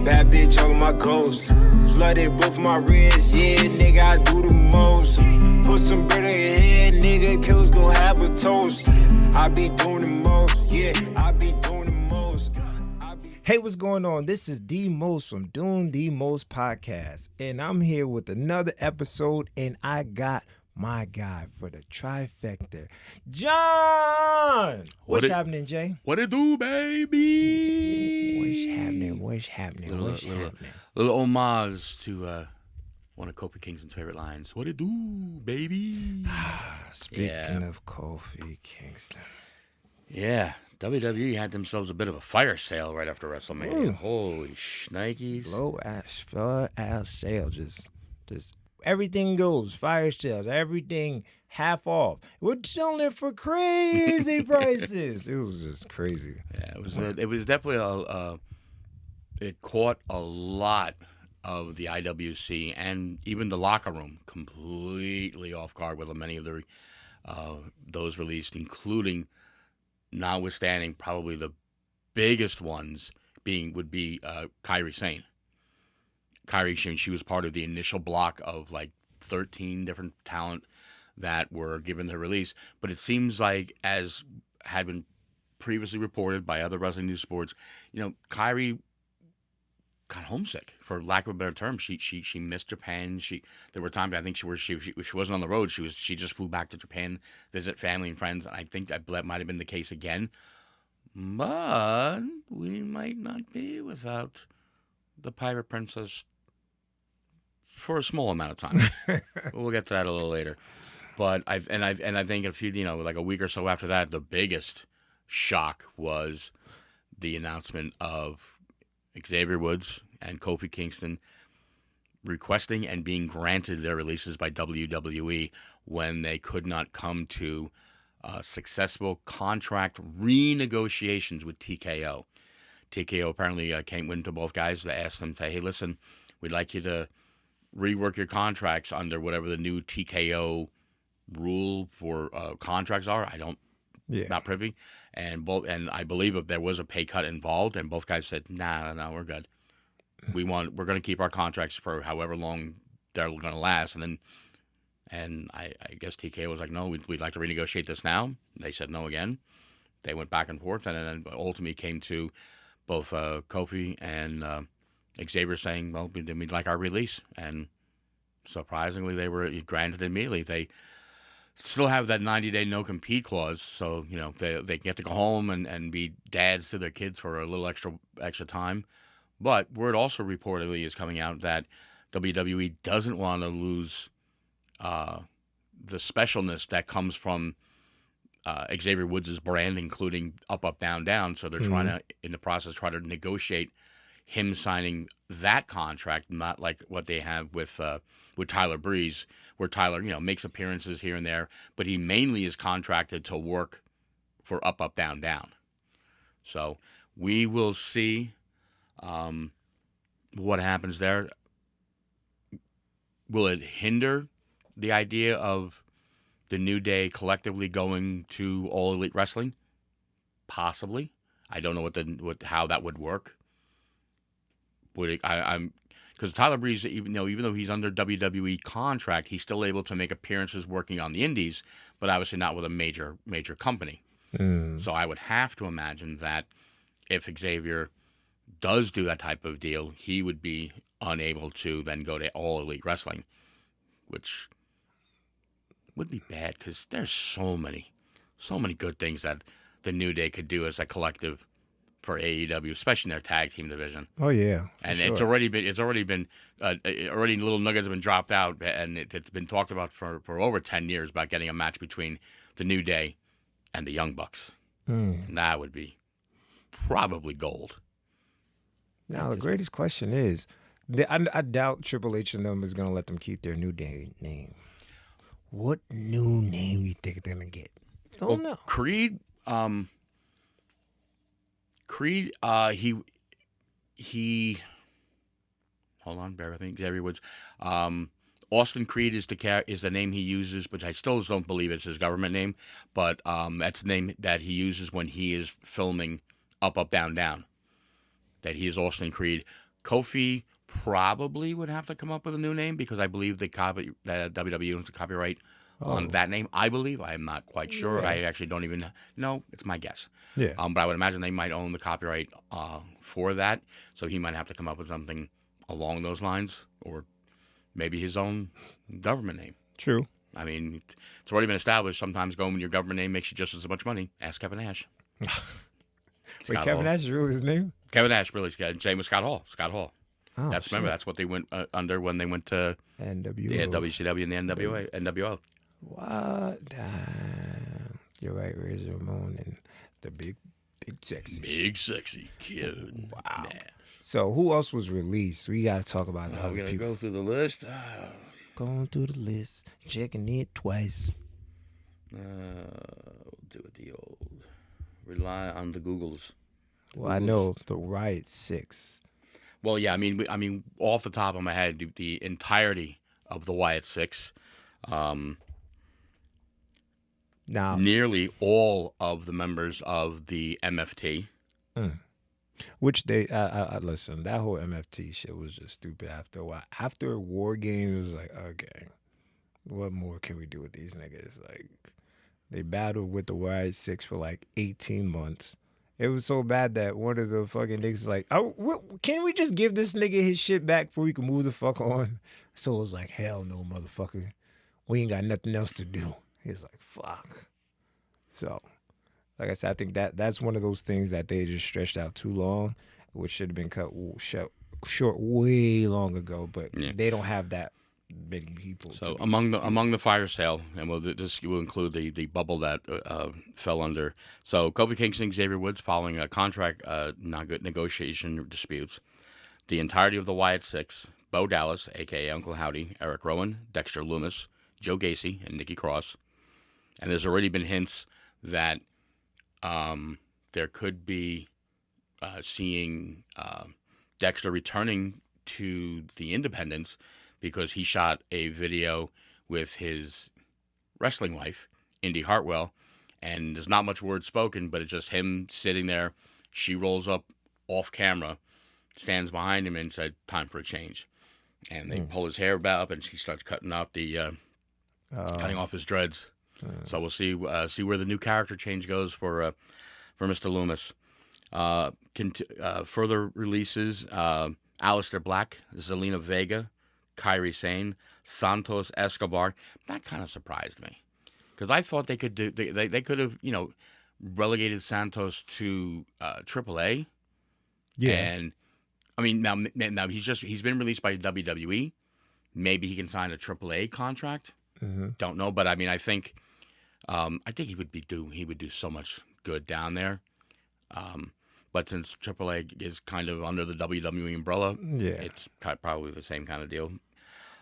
bad bitch all my goals. Flooded both my wrists, yeah, nigga, I do the most. Put some bread on your head, nigga, killers gon' have a toast. I be doing the most, yeah, I be doing the most. Hey, what's going on? This is Demost from Doing Demost Podcast, and I'm here with another episode, and I got my guy for the trifecta, John. What's happening, Jay? What it do, baby? What's happening? Little homage to one of Kofi Kingston's favorite lines. What it do, baby? Speaking of Kofi Kingston. Yeah, WWE had themselves a bit of a fire sale right after WrestleMania. Ooh. Holy shnikes. Low ass sale, just everything goes, fire sales, everything half off. We're selling it for crazy prices. It was just crazy. Yeah, it was definitely it caught a lot of the IWC and even the locker room completely off guard with many of the those released, including, notwithstanding, probably the biggest ones would be Kairi Sane. Kairi, she was part of the initial block of like 13 different talent that were given the release. But it seems like, as had been previously reported by other wrestling news sports, Kairi got homesick, for lack of a better term. She missed Japan. There were times I think she wasn't on the road. She just flew back to Japan, visit family and friends. And I think that might have been the case again. But we might not be without the Pirate Princess for a small amount of time. We'll get to that a little later. But I think like a week or so after that, the biggest shock was the announcement of Xavier Woods and Kofi Kingston requesting and being granted their releases by WWE when they could not come to successful contract renegotiations with TKO. TKO apparently went to both guys. They asked them, say, hey, listen, we'd like you to rework your contracts under whatever the new TKO rule for contracts are. Not privy. And I believe if there was a pay cut involved, and both guys said, no, we're good. We're going to keep our contracts for however long they're going to last. And I guess TKO was like, no, we'd like to renegotiate this now. They said no again. They went back and forth, and then ultimately came to both Kofi and Xavier saying, well, we'd like our release. And surprisingly, they were granted immediately. They still have that 90-day no-compete clause, so they get to go home and be dads to their kids for a little extra time. But word also reportedly is coming out that WWE doesn't want to lose the specialness that comes from Xavier Woods' brand, including Up, Down, Down. So they're trying to, in the process, try to negotiate him signing that contract, not like what they have with Tyler Breeze, where Tyler, makes appearances here and there, but he mainly is contracted to work for Up, Down, Down. So we will see what happens there. Will it hinder the idea of the New Day collectively going to All Elite Wrestling? Possibly. I don't know how that would work. Because Tyler Breeze, even though he's under WWE contract, he's still able to make appearances working on the indies, but obviously not with a major company. So I would have to imagine that if Xavier does do that type of deal, he would be unable to then go to All Elite Wrestling, which would be bad because there's so many good things that the New Day could do as a collective for AEW, especially in their tag team division. Oh yeah, and sure. it's already been little nuggets have been dropped out, and it's been talked about for over 10 years about getting a match between the New Day and the Young Bucks. And that would be probably gold. Now the greatest question is, I doubt Triple H and them is going to let them keep their New Day name. What new name you think they're going to get? Don't know. Creed, he hold on, bear with me. Xavier Woods. Austin Creed is the name he uses, but I still don't believe it's his government name. But that's the name that he uses when he is filming Up, Down, Down. That he is Austin Creed. Kofi probably would have to come up with a new name because I believe that WWE owns the copyright on that name. I believe. I am not quite sure. Yeah. I actually don't even know. It's my guess. Yeah. But I would imagine they might own the copyright for that, so he might have to come up with something along those lines, or maybe his own government name. True. I mean, it's already been established. Sometimes going with your government name makes you just as much money. Ask Kevin Nash. Wait, Kevin Nash is really his name? Kevin Nash, really. Same with Scott Hall. Scott Hall. Oh, Remember, that's what they went under when they went to NWO. WCW and the NWO. What? Damn. You're right, Razor Ramon and the big sexy. Big sexy kid. Wow. Nah. So who else was released? We got to talk about the We're other going to people. go through the list. Going through the list, checking it twice. We'll do it the old. Rely on the Googles. Well, I know the Riot 6. Well, yeah, I mean, off the top of my head, the entirety of the Wyatt Six, Now, nearly all of the members of the MFT. which they, listen, that whole MFT shit was just stupid after a while. After War Games, it was like, okay, what more can we do with these niggas? Like, they battled with the Riot 6 for like 18 months. It was so bad that one of the fucking niggas was like, oh, can we just give this nigga his shit back before we can move the fuck on? So it was like, hell no, motherfucker. We ain't got nothing else to do. He's like, fuck. So, like I said, I think that's one of those things that they just stretched out too long, which should have been cut short way long ago. But they don't have that many people. So among the fire sale, and this will include the bubble that fell under. So Kofi Kingston, Xavier Woods, following a contract negotiation disputes, the entirety of the Wyatt Six, Bo Dallas, aka Uncle Howdy, Eric Rowan, Dexter Loomis, Joe Gacy, and Nikki Cross. And there's already been hints that there could be seeing Dexter returning to the independents because he shot a video with his wrestling wife, Indy Hartwell, and there's not much word spoken, but it's just him sitting there. She rolls up off camera, stands behind him, and said, "Time for a change." And they pull his hair up, and she starts cutting off cutting off his dreads. So we'll see where the new character change goes for Mr. Loomis. Further releases: Aleister Black, Zelina Vega, Kairi Sane, Santos Escobar. That kind of surprised me because I thought they could do. They could have relegated Santos to AAA. Yeah. And I mean now he's been released by WWE. Maybe he can sign a AAA contract. Don't know, but I mean I think he would do so much good down there. But since AAA is kind of under the WWE umbrella, it's probably the same kind of deal.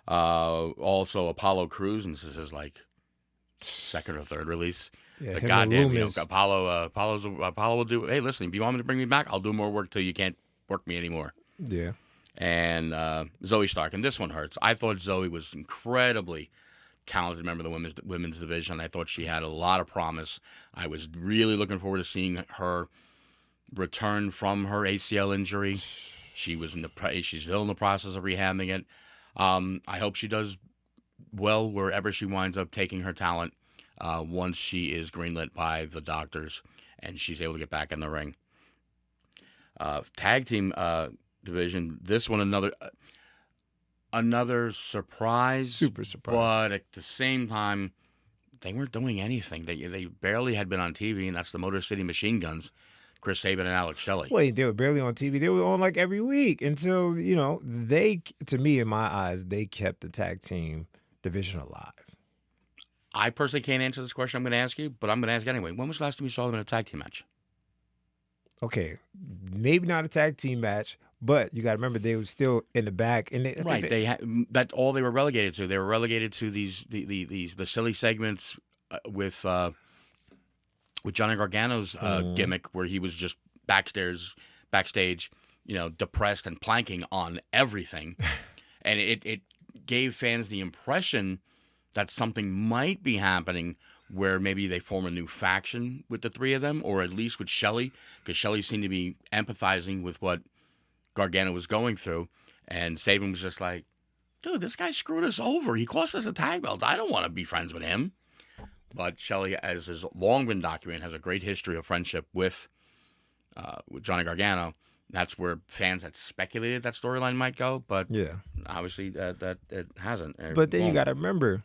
Also, Apollo Crews, and this is his like second or third release. Yeah, But him goddamn, and Loomis. Apollo will do. Hey, listen, if you want me to bring me back, I'll do more work till you can't work me anymore. Yeah. And Zoe Stark, and this one hurts. I thought Zoe was incredibly talented member of the women's division. I thought she had a lot of promise. I was really looking forward to seeing her return from her ACL injury. She's still in the process of rehabbing it. I hope she does well wherever she winds up taking her talent once she is greenlit by the doctors and she's able to get back in the ring. Tag team division. This one another surprise. Super surprise. But at the same time, they weren't doing anything. They barely had been on TV, and that's the Motor City Machine Guns, Chris Sabin and Alex Shelley. Wait, they were barely on TV. They were on like every week until, they, to me, in my eyes, they kept the tag team division alive. I personally can't answer this question I'm going to ask you, but I'm going to ask anyway. When was the last time you saw them in a tag team match? Okay, maybe not a tag team match, but you got to remember they were still in the back. And That's all they were relegated to. They were relegated to the silly segments with Johnny Gargano's gimmick, where he was just backstage, depressed and planking on everything, and it gave fans the impression that something might be happening, where maybe they form a new faction with the three of them, or at least with Shelley, because Shelley seemed to be empathizing with what Gargano was going through, and Saban was just like, dude, this guy screwed us over. He cost us a tag belt. I don't want to be friends with him. But Shelley, as has long been documented, has a great history of friendship with Johnny Gargano. That's where fans had speculated that storyline might go, but obviously that it hasn't. But then you got to remember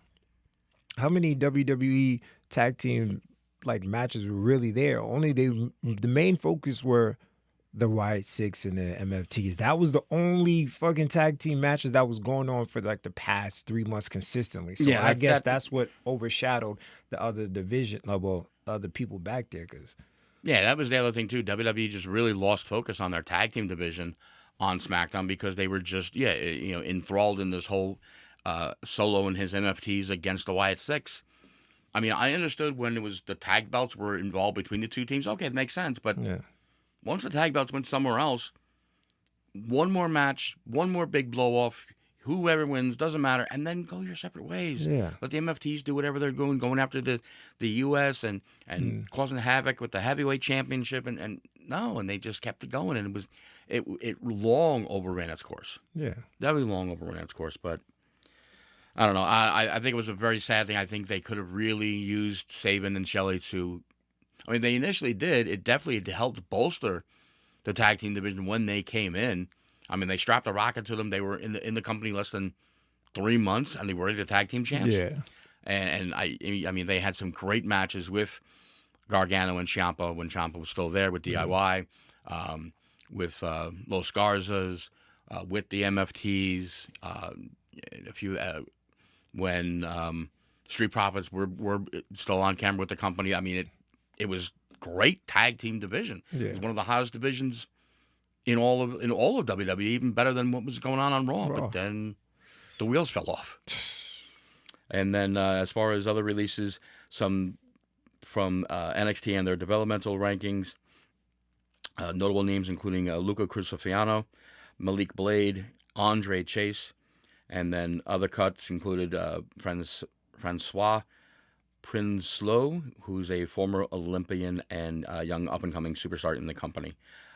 how many WWE tag team matches were really there. Only the main focus were the Riot Six and the MFTs. That was the only fucking tag team matches that was going on for the past 3 months consistently. So I guess that's what overshadowed the other division, other people back there. Yeah, that was the other thing too. WWE just really lost focus on their tag team division on SmackDown because they were just enthralled in this whole Solo and his MFTs against the Wyatt Six. I mean, I understood when it was the tag belts were involved between the two teams. Okay, it makes sense, but once the tag belts went somewhere else, one more match, one more big blow off, whoever wins, doesn't matter, and then go your separate ways. Yeah. Let the MFTs do whatever they're doing, going after the US and causing havoc with the heavyweight championship and they just kept it going, and it long overran its course. Yeah. Definitely long overran its course, but I don't know. I think it was a very sad thing. I think they could have really used Saban and Shelley to. I mean, they initially did. It definitely helped bolster the tag team division when they came in. I mean, they strapped a rocket to them. They were in the company less than 3 months, and they were the tag team champs. Yeah. And I mean, they had some great matches with Gargano and Ciampa when Ciampa was still there with DIY, with Los Garzas, with the MFTs, a few when Street Profits were still on camera with the company. I mean, it was great tag team division. Yeah. It was one of the hottest divisions in all of WWE, even better than what was going on Raw. But then the wheels fell off. And then as far as other releases, some from NXT and their developmental rankings, notable names including Luca Crucifiano, Malik Blade, Andre Chase, and then other cuts included Francois Prinsloo, who's a former Olympian and young up-and-coming superstar in the company.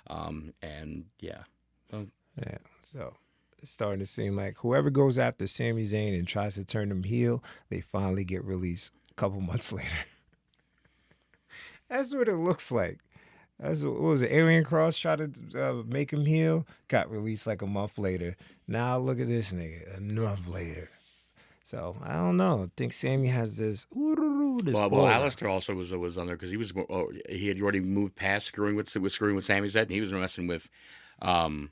So it's starting to seem like whoever goes after Sami Zayn and tries to turn him heel, they finally get released a couple months later. That's what it looks like. What was it? Arian Cross tried to make him heel, got released like a month later. Now look at this nigga, a month later. So I don't know. I think Sammy has this. Well, Alistair also was on there because he had already moved past screwing with Sami Zayn, and he was messing with Randy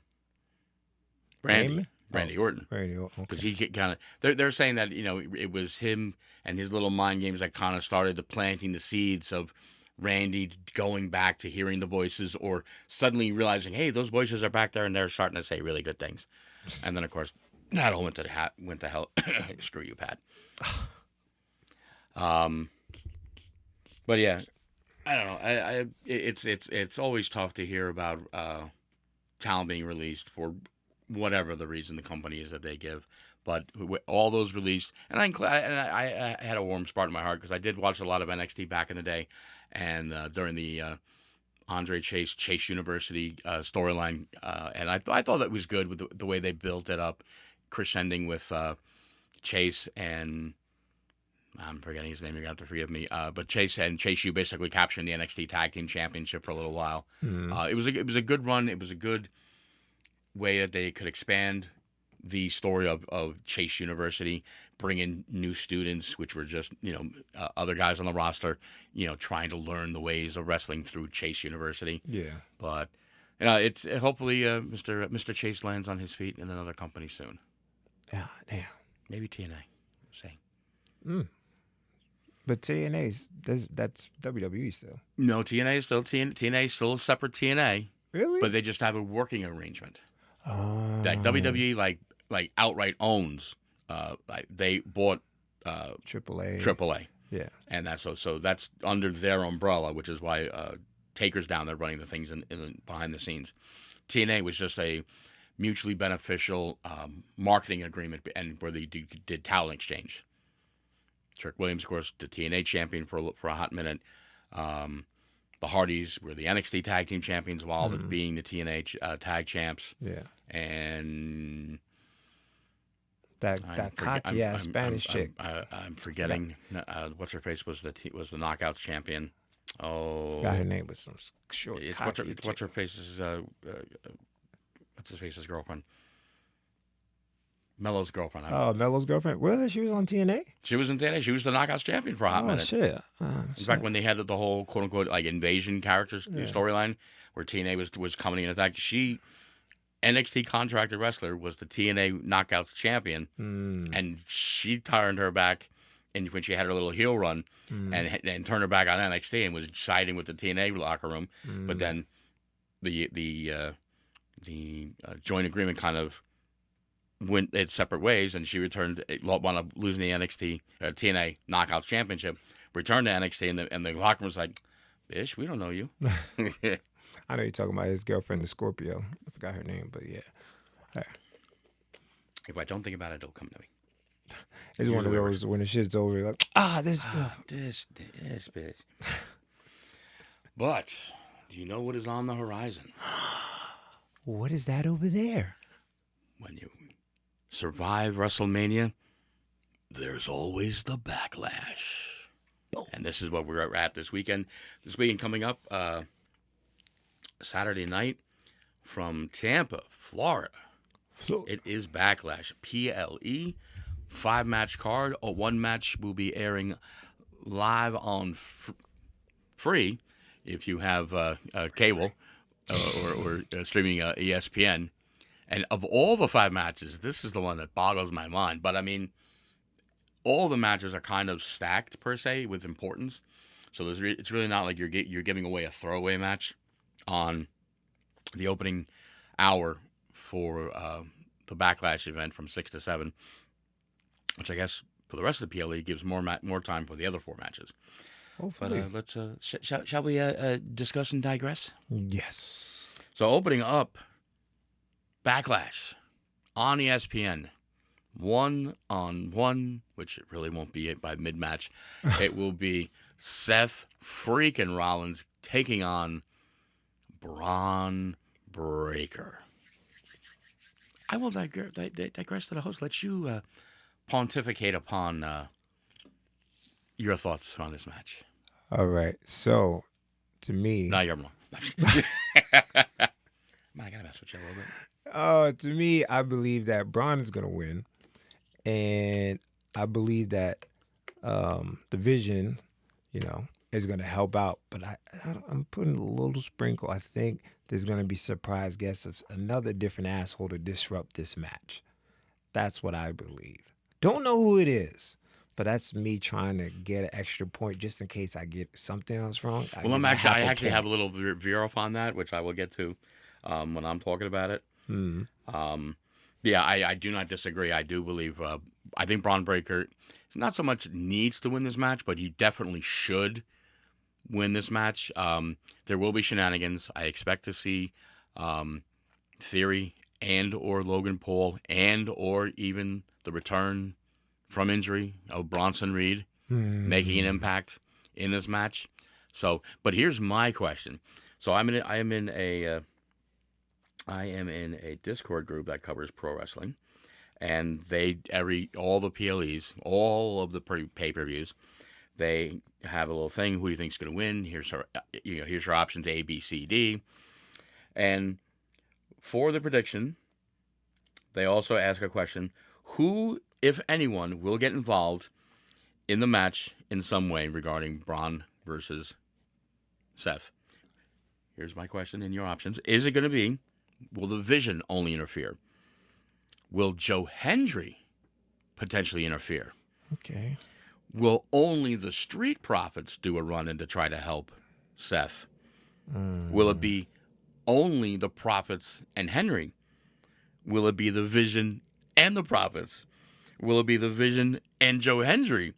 Orton. Randy Orton. Because he kind of they're saying that it was him and his little mind games that kind of started the planting the seeds of Randy going back to hearing the voices or suddenly realizing, hey, those voices are back there and they're starting to say really good things. And then of course that all went to hell. Screw you, Pat. But yeah, I don't know. It's always tough to hear about talent being released for whatever the reason the company is that they give. But all those released, and I had a warm spot in my heart because I did watch a lot of NXT back in the day, and during the Andre Chase University storyline, and I thought that was good with the way they built it up, crescending with Chase and I'm forgetting his name. You're going to have to forgive me. But Chase U basically capturing the NXT Tag Team Championship for a little while. It was a good run. It was a good way that they could expand the story of Chase University, bring in new students, which were just other guys on the roster, trying to learn the ways of wrestling through Chase University. Yeah. But it's hopefully Mr. Chase lands on his feet in another company soon. Yeah, damn. Maybe TNA. We'll see. But TNA's that's WWE still. No, TNA is still TNA is still a separate TNA. Really? But they just have a working arrangement. That WWE like outright owns. They bought AAA. Yeah. And that's so that's under their umbrella, which is why Taker's down there running the things in behind the scenes. TNA was just a mutually beneficial marketing agreement, and where they did talent exchange. Trick Williams, of course, the TNA champion for a hot minute. the Hardys were the NXT Tag Team Champions while being the TNA Tag Champs. Yeah. And that cocky ass Spanish chick. I'm forgetting. What's her face was the Knockouts champion. Oh, Got her name with some short. What's her face's what's his face's girlfriend? Mello's girlfriend. Mello's girlfriend. Well, she was on TNA. She was in TNA. She was the Knockouts champion for a hot minute. Shit. In fact, when they had the whole quote unquote like invasion characters storyline where TNA was coming in attack, she NXT contracted wrestler was the TNA Knockouts champion, and she turned her back. And when she had her little heel run, and turned her back on NXT and was siding with the TNA locker room, but then the joint agreement kind of went its separate ways, and she wound up losing the TNA Knockouts championship, returned to NXT, and the locker room was like, "Bitch, we don't know you." I know you're talking about his girlfriend, the Scorpio. I forgot her name, but yeah. Right. If I don't think about it, it'll come to me. It's one of those when the shit's over, like, this bitch. But do you know what is on the horizon? What is that over there? When you survive WrestleMania, there's always the backlash. And this is what we're at this weekend. This weekend coming up, Saturday night from Tampa, Florida. It is Backlash. PLE. 5-match card. One match will be airing live on free if you have cable or streaming ESPN. And of all the 5 matches, this is the one that boggles my mind. But I mean, all the matches are kind of stacked per se with importance. So it's really not like you're giving away a throwaway match on the opening hour for the Backlash event from 6 to 7. Which I guess for the rest of the PLE gives more time for the other 4 matches. Hopefully. But let's shall we discuss and digress? Yes. So opening up, Backlash on ESPN, 1-on-1, which it really won't be by mid-match. It will be Seth freaking Rollins taking on Braun Breaker. I will digress to the host. Let you pontificate upon your thoughts on this match. All right. So, to me... No, you're wrong. I gotta mess with you a little bit. To me, I believe that Braun is going to win. And I believe that the Vision, is going to help out. But I'm putting a little sprinkle. I think there's going to be surprise guests of another different asshole to disrupt this match. That's what I believe. Don't know who it is, but that's me trying to get an extra point just in case I get something else wrong. I actually have a little veer off on that, which I will get to when I'm talking about it. I do not disagree. I do believe, I think Braun Breaker not so much needs to win this match, but he definitely should win this match. There will be shenanigans. I expect to see Theory and or Logan Paul and or even the return from injury of Bronson Reed making an impact in this match. So, but here's my question. So I am in a Discord group that covers pro wrestling, and all the PLEs, all of the pay-per-views, they have a little thing. Who do you think's going to win? Here's your options A, B, C, D, and for the prediction, they also ask a question: who, if anyone, will get involved in the match in some way regarding Braun versus Seth? Here's my question and your options. Is it going to be, will the Vision only interfere? Will Joe Hendry potentially interfere? Okay. Will only the Street Profits do a run-in to try to help Seth? Will it be only the Profits and Henry? Will it be the Vision and the Profits? Will it be the Vision and Joe Hendry?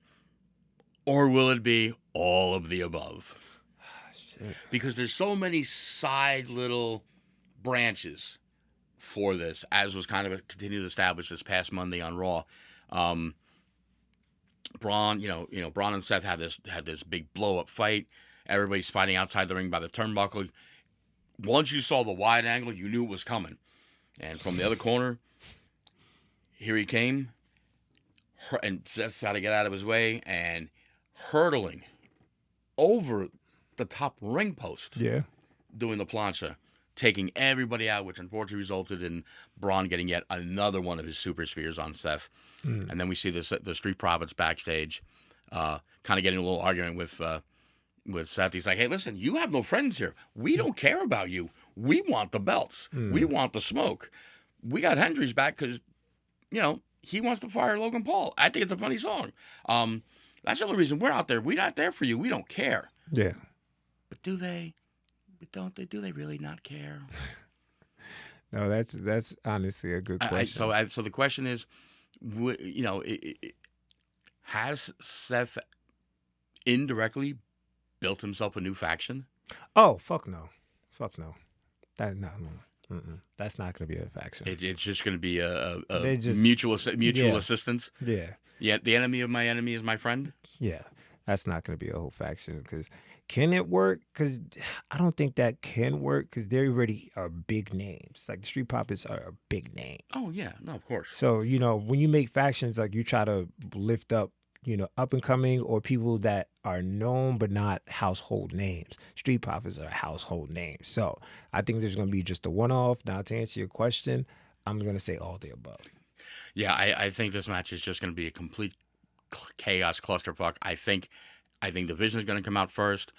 Or will it be all of the above? Because there's so many side little branches for this, as was kind of continued to establish this past Monday on Raw. Braun, Braun and Seth had this big blow up fight, Everybody's fighting outside the ring by the turnbuckle. Once you saw the wide angle, you knew it was coming. And from the other corner, here he came. And Seth's got to get out of his way and hurtling over the top ring post. Yeah. Doing the plancha, taking everybody out, which unfortunately resulted in Braun getting yet another one of his super spears on Seth. And then we see the Street Profits backstage, kind of getting a little argument with Seth. He's like, hey, listen, you have no friends here. We don't care about you. We want the belts. We want the smoke. We got Hendricks back because, he wants to fire Logan Paul. I think it's a funny song. That's the only reason we're out there. We're not there for you. We don't care. Yeah. But do they? But don't they? Do they really not care? No, that's honestly a good question. So the question is, has Seth indirectly built himself a new faction? Oh, fuck no. That's not going to be a faction. It's just going to be a just, mutual assistance. Yeah. Yeah. The enemy of my enemy is my friend. Yeah. That's not going to be a whole faction because can it work? Because I don't think that can work because they already are big names. Like the Street Profits are a big name. Oh, yeah. No, of course. So, when you make factions, like you try to lift up, up and coming or people that are known but not household names. Street Profits are a household name. So I think there's going to be just a one-off. Now, to answer your question, I'm going to say all the above. Yeah, I think this match is just going to be a complete chaos clusterfuck. I think the Vision is going to come out first.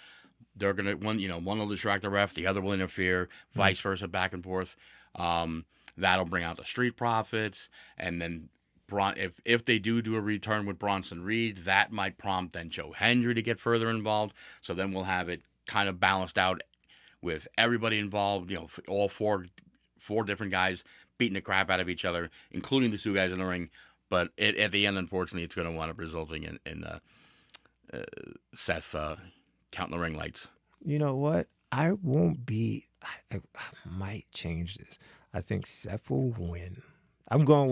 They're going to one will distract the ref, the other will interfere, vice versa, back and forth. That'll bring out the Street Profits, and then if they do a return with Bronson Reed, that might prompt then Joe Hendry to get further involved. So then we'll have it kind of balanced out with everybody involved. All four different guys beating the crap out of each other, including the two guys in the ring. But at the end, unfortunately, it's going to wind up resulting in Seth counting the ring lights. You know what? I won't be. I might change this. I think Seth will win. I'm going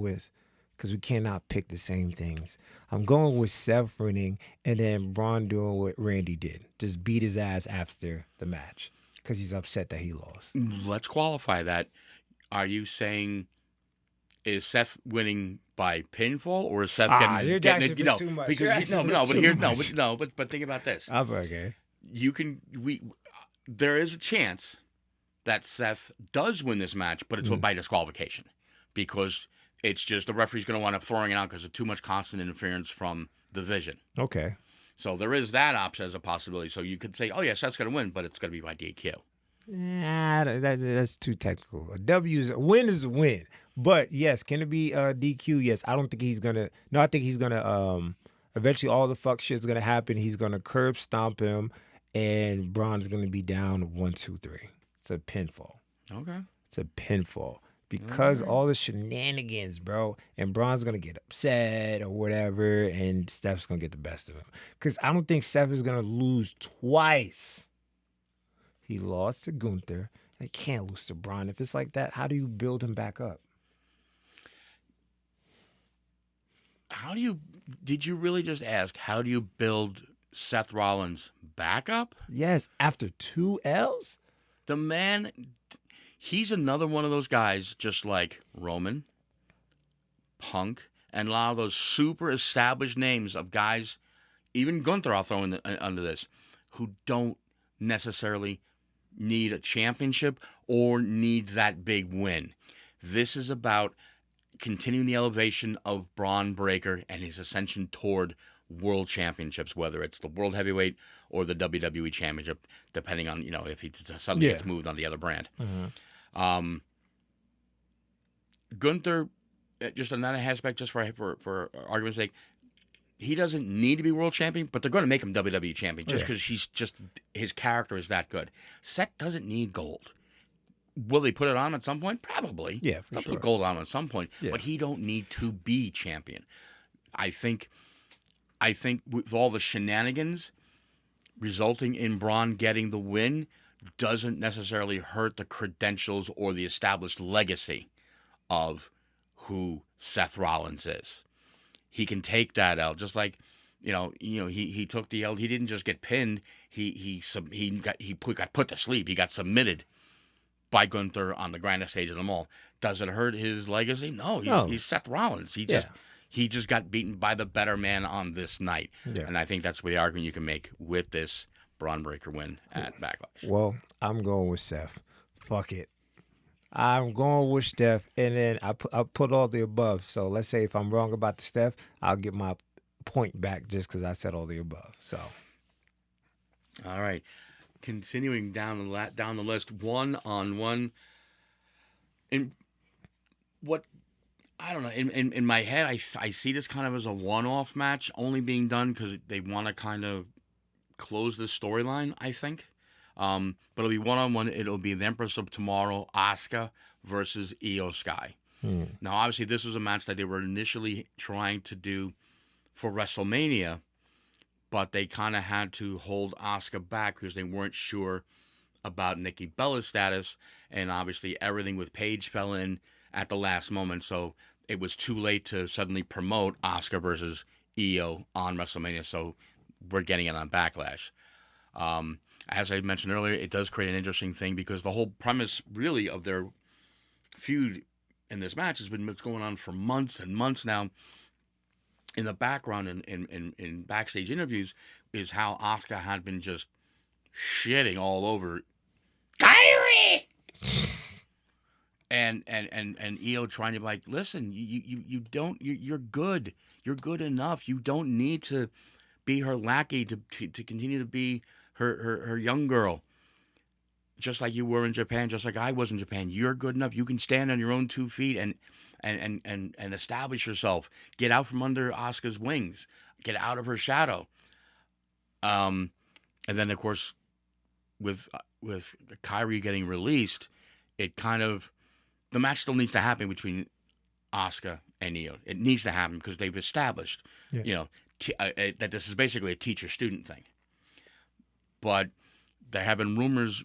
with because we cannot pick the same things. I'm going with Seth winning and then Braun doing what Randy did, just beat his ass after the match because he's upset that he lost. Let's qualify that. Are you saying is Seth winning by pinfall or is Seth getting it? Too much. Because but think about this. Okay. There is a chance that Seth does win this match, but it's by disqualification because it's just the referee's going to wind up throwing it out because of too much constant interference from the Vision. Okay. So there is that option as a possibility. So you could say, oh, yeah, Seth's going to win, but it's going to be by DQ. Nah, that's too technical. A win is a win. But, yes, can it be DQ? Yes. I don't think he's going to – no, I think he's going to eventually all the fuck shit's going to happen. He's going to curb stomp him, and Braun's going to be down 1, 2, 3. It's a pinfall. Okay. It's a pinfall. Because all the shenanigans, bro, and Braun's going to get upset or whatever, and Steph's going to get the best of him. Because I don't think Steph is going to lose twice. He lost to Gunther. He can't lose to Braun. If it's like that, how do you build him back up? Did you really just ask, how do you build Seth Rollins back up? Yes, after 2 L's? The man... He's another one of those guys, just like Roman, Punk, and a lot of those super established names of guys, even Gunther I'll throw under this, who don't necessarily need a championship or need that big win. This is about continuing the elevation of Braun Breaker and his ascension toward world championships, whether it's the World Heavyweight or the WWE Championship, depending on, if he suddenly gets moved on the other brand. Mm-hmm. Gunther, just another aspect, just for argument's sake, he doesn't need to be world champion, but they're going to make him WWE champion just because his character is that good. Seth doesn't need gold. Will they put it on at some point? Probably. Yeah, for They'll sure. put gold on at some point, but he don't need to be champion. I think with all the shenanigans resulting in Braun getting the win doesn't necessarily hurt the credentials or the established legacy of who Seth Rollins is. He can take that out, just like he took the L. He didn't just get pinned. He got put to sleep. He got submitted by Gunther on the grandest stage of them all. Does it hurt his legacy? No. He's Seth Rollins. He just got beaten by the better man on this night. Yeah. And I think that's the argument you can make with this Braun Breaker win at Backlash. Well, I'm going with Seth. Fuck it. I'm going with Steph, and then I put all the above. So let's say if I'm wrong about the Steph, I'll get my point back just because I said all the above. So, all right, continuing down the list, 1-on-1. In what I don't know, in my head, I see this kind of as a one-off match, only being done because they want to kind of close the storyline, I think. But it'll be 1-on-1. It'll be the Empress of Tomorrow, Asuka versus Io Sky. Now, obviously, this was a match that they were initially trying to do for WrestleMania, but they kind of had to hold Asuka back because they weren't sure about Nikki Bella's status, and obviously everything with Paige fell in at the last moment, so it was too late to suddenly promote Asuka versus Io on WrestleMania, so we're getting it on Backlash. As I mentioned earlier, it does create an interesting thing because the whole premise, really, of their feud in this match has been what's going on for months and months now. In the background, in backstage interviews, is how Asuka had been just shitting all over Kyrie, and Io trying to be like, listen, you're good, you're good enough. You don't need to be her lackey to continue to be her young girl, just like you were in Japan, just like I was in Japan. You're good enough. You can stand on your own 2 feet and establish yourself. Get out from under Asuka's wings. Get out of her shadow. And then, of course, with Kyrie getting released, it kind of, the match still needs to happen between Asuka and Io. It needs to happen because they've established, that this is basically a teacher-student thing. But there have been rumors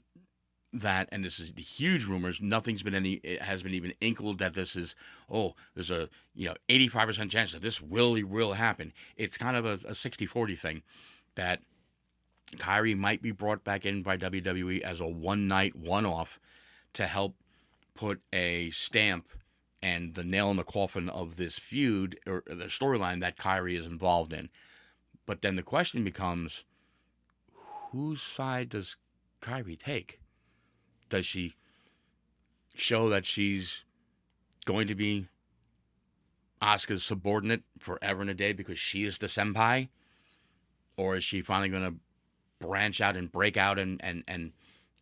that, and this is huge rumors, it has been even inkled that this is, there's a 85% chance that this will happen. It's kind of a 60-40 thing that Kyrie might be brought back in by WWE as a one-night, one-off to help put a stamp and the nail in the coffin of this feud or the storyline that Kyrie is involved in. But then the question becomes, whose side does Kyrie take? Does she show that she's going to be Asuka's subordinate forever and a day because she is the senpai? Or is she finally going to branch out and break out and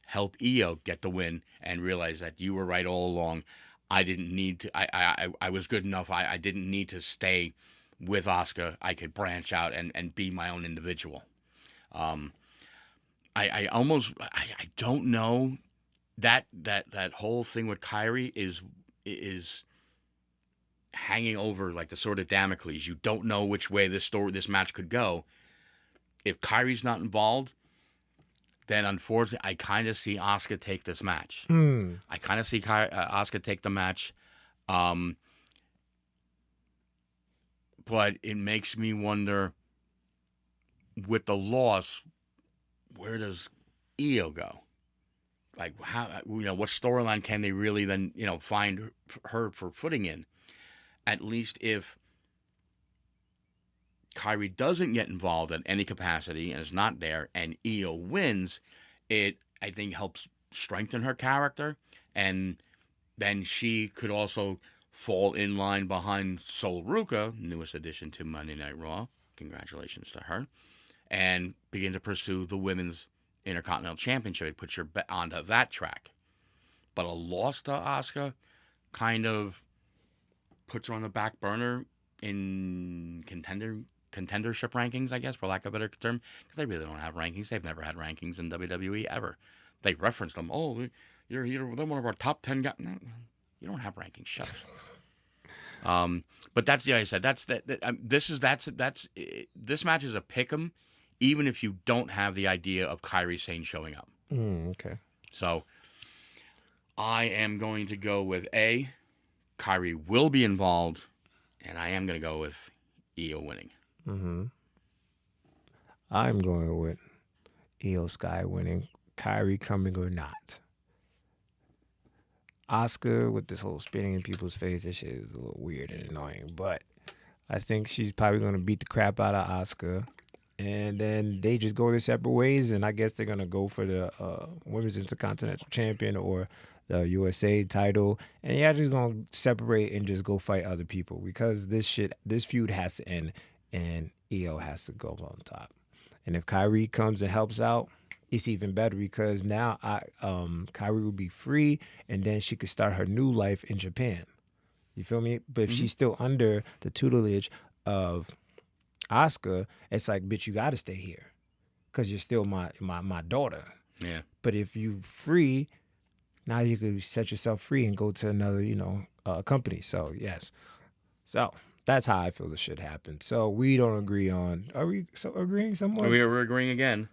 help Io get the win and realize that you were right all along? I didn't need to, I was good enough. I didn't need to stay with Asuka. I could branch out and be my own individual. I don't know. That whole thing with Kyrie is hanging over like the sword of Damocles. You don't know which way this match could go. If Kyrie's not involved, then unfortunately, I kind of see Asuka take this match. I kind of see Asuka take the match. But it makes me wonder, with the loss, where does Io go? Like, how, what storyline can they really then, find her for footing in? At least if Kyrie doesn't get involved in any capacity and is not there, and Io wins, it, I think, helps strengthen her character, and then she could also fall in line behind Sol Ruka, newest addition to Monday Night Raw. Congratulations to her. And begin to pursue the Women's Intercontinental Championship. It puts her onto that track. But a loss to Asuka kind of puts her on the back burner in contendership rankings, I guess, for lack of a better term, because they really don't have rankings. They've never had rankings in WWE ever. They reference them. Oh, you're one of our top 10 guys. No, you don't have rankings. Shut up. But that's, I said, this match is a pick'em, even if you don't have the idea of Kairi Sane showing up. Okay. So I am going to go with A, Kairi will be involved, and I am going to go with Io winning. Mm-hmm. I'm going with Io Sky winning. Kyrie coming or not. Oscar with this whole spitting in people's face, this shit is a little weird and annoying. But I think she's probably going to beat the crap out of Oscar. And then they just go their separate ways. And I guess they're going to go for the Women's Intercontinental Champion or the USA title. And yeah, just going to separate and just go fight other people. Because this feud has to end. And Io has to go on top. And if Kyrie comes and helps out, it's even better because now Kyrie will be free, and then she could start her new life in Japan. You feel me? But if she's still under the tutelage of Asuka, it's like, bitch, you got to stay here because you're still my daughter. Yeah. But if you free, now you could set yourself free and go to another, company. So, yes. So, that's how I feel this should happen. So, we don't agree on... Are we agreeing somewhat? We're agreeing again.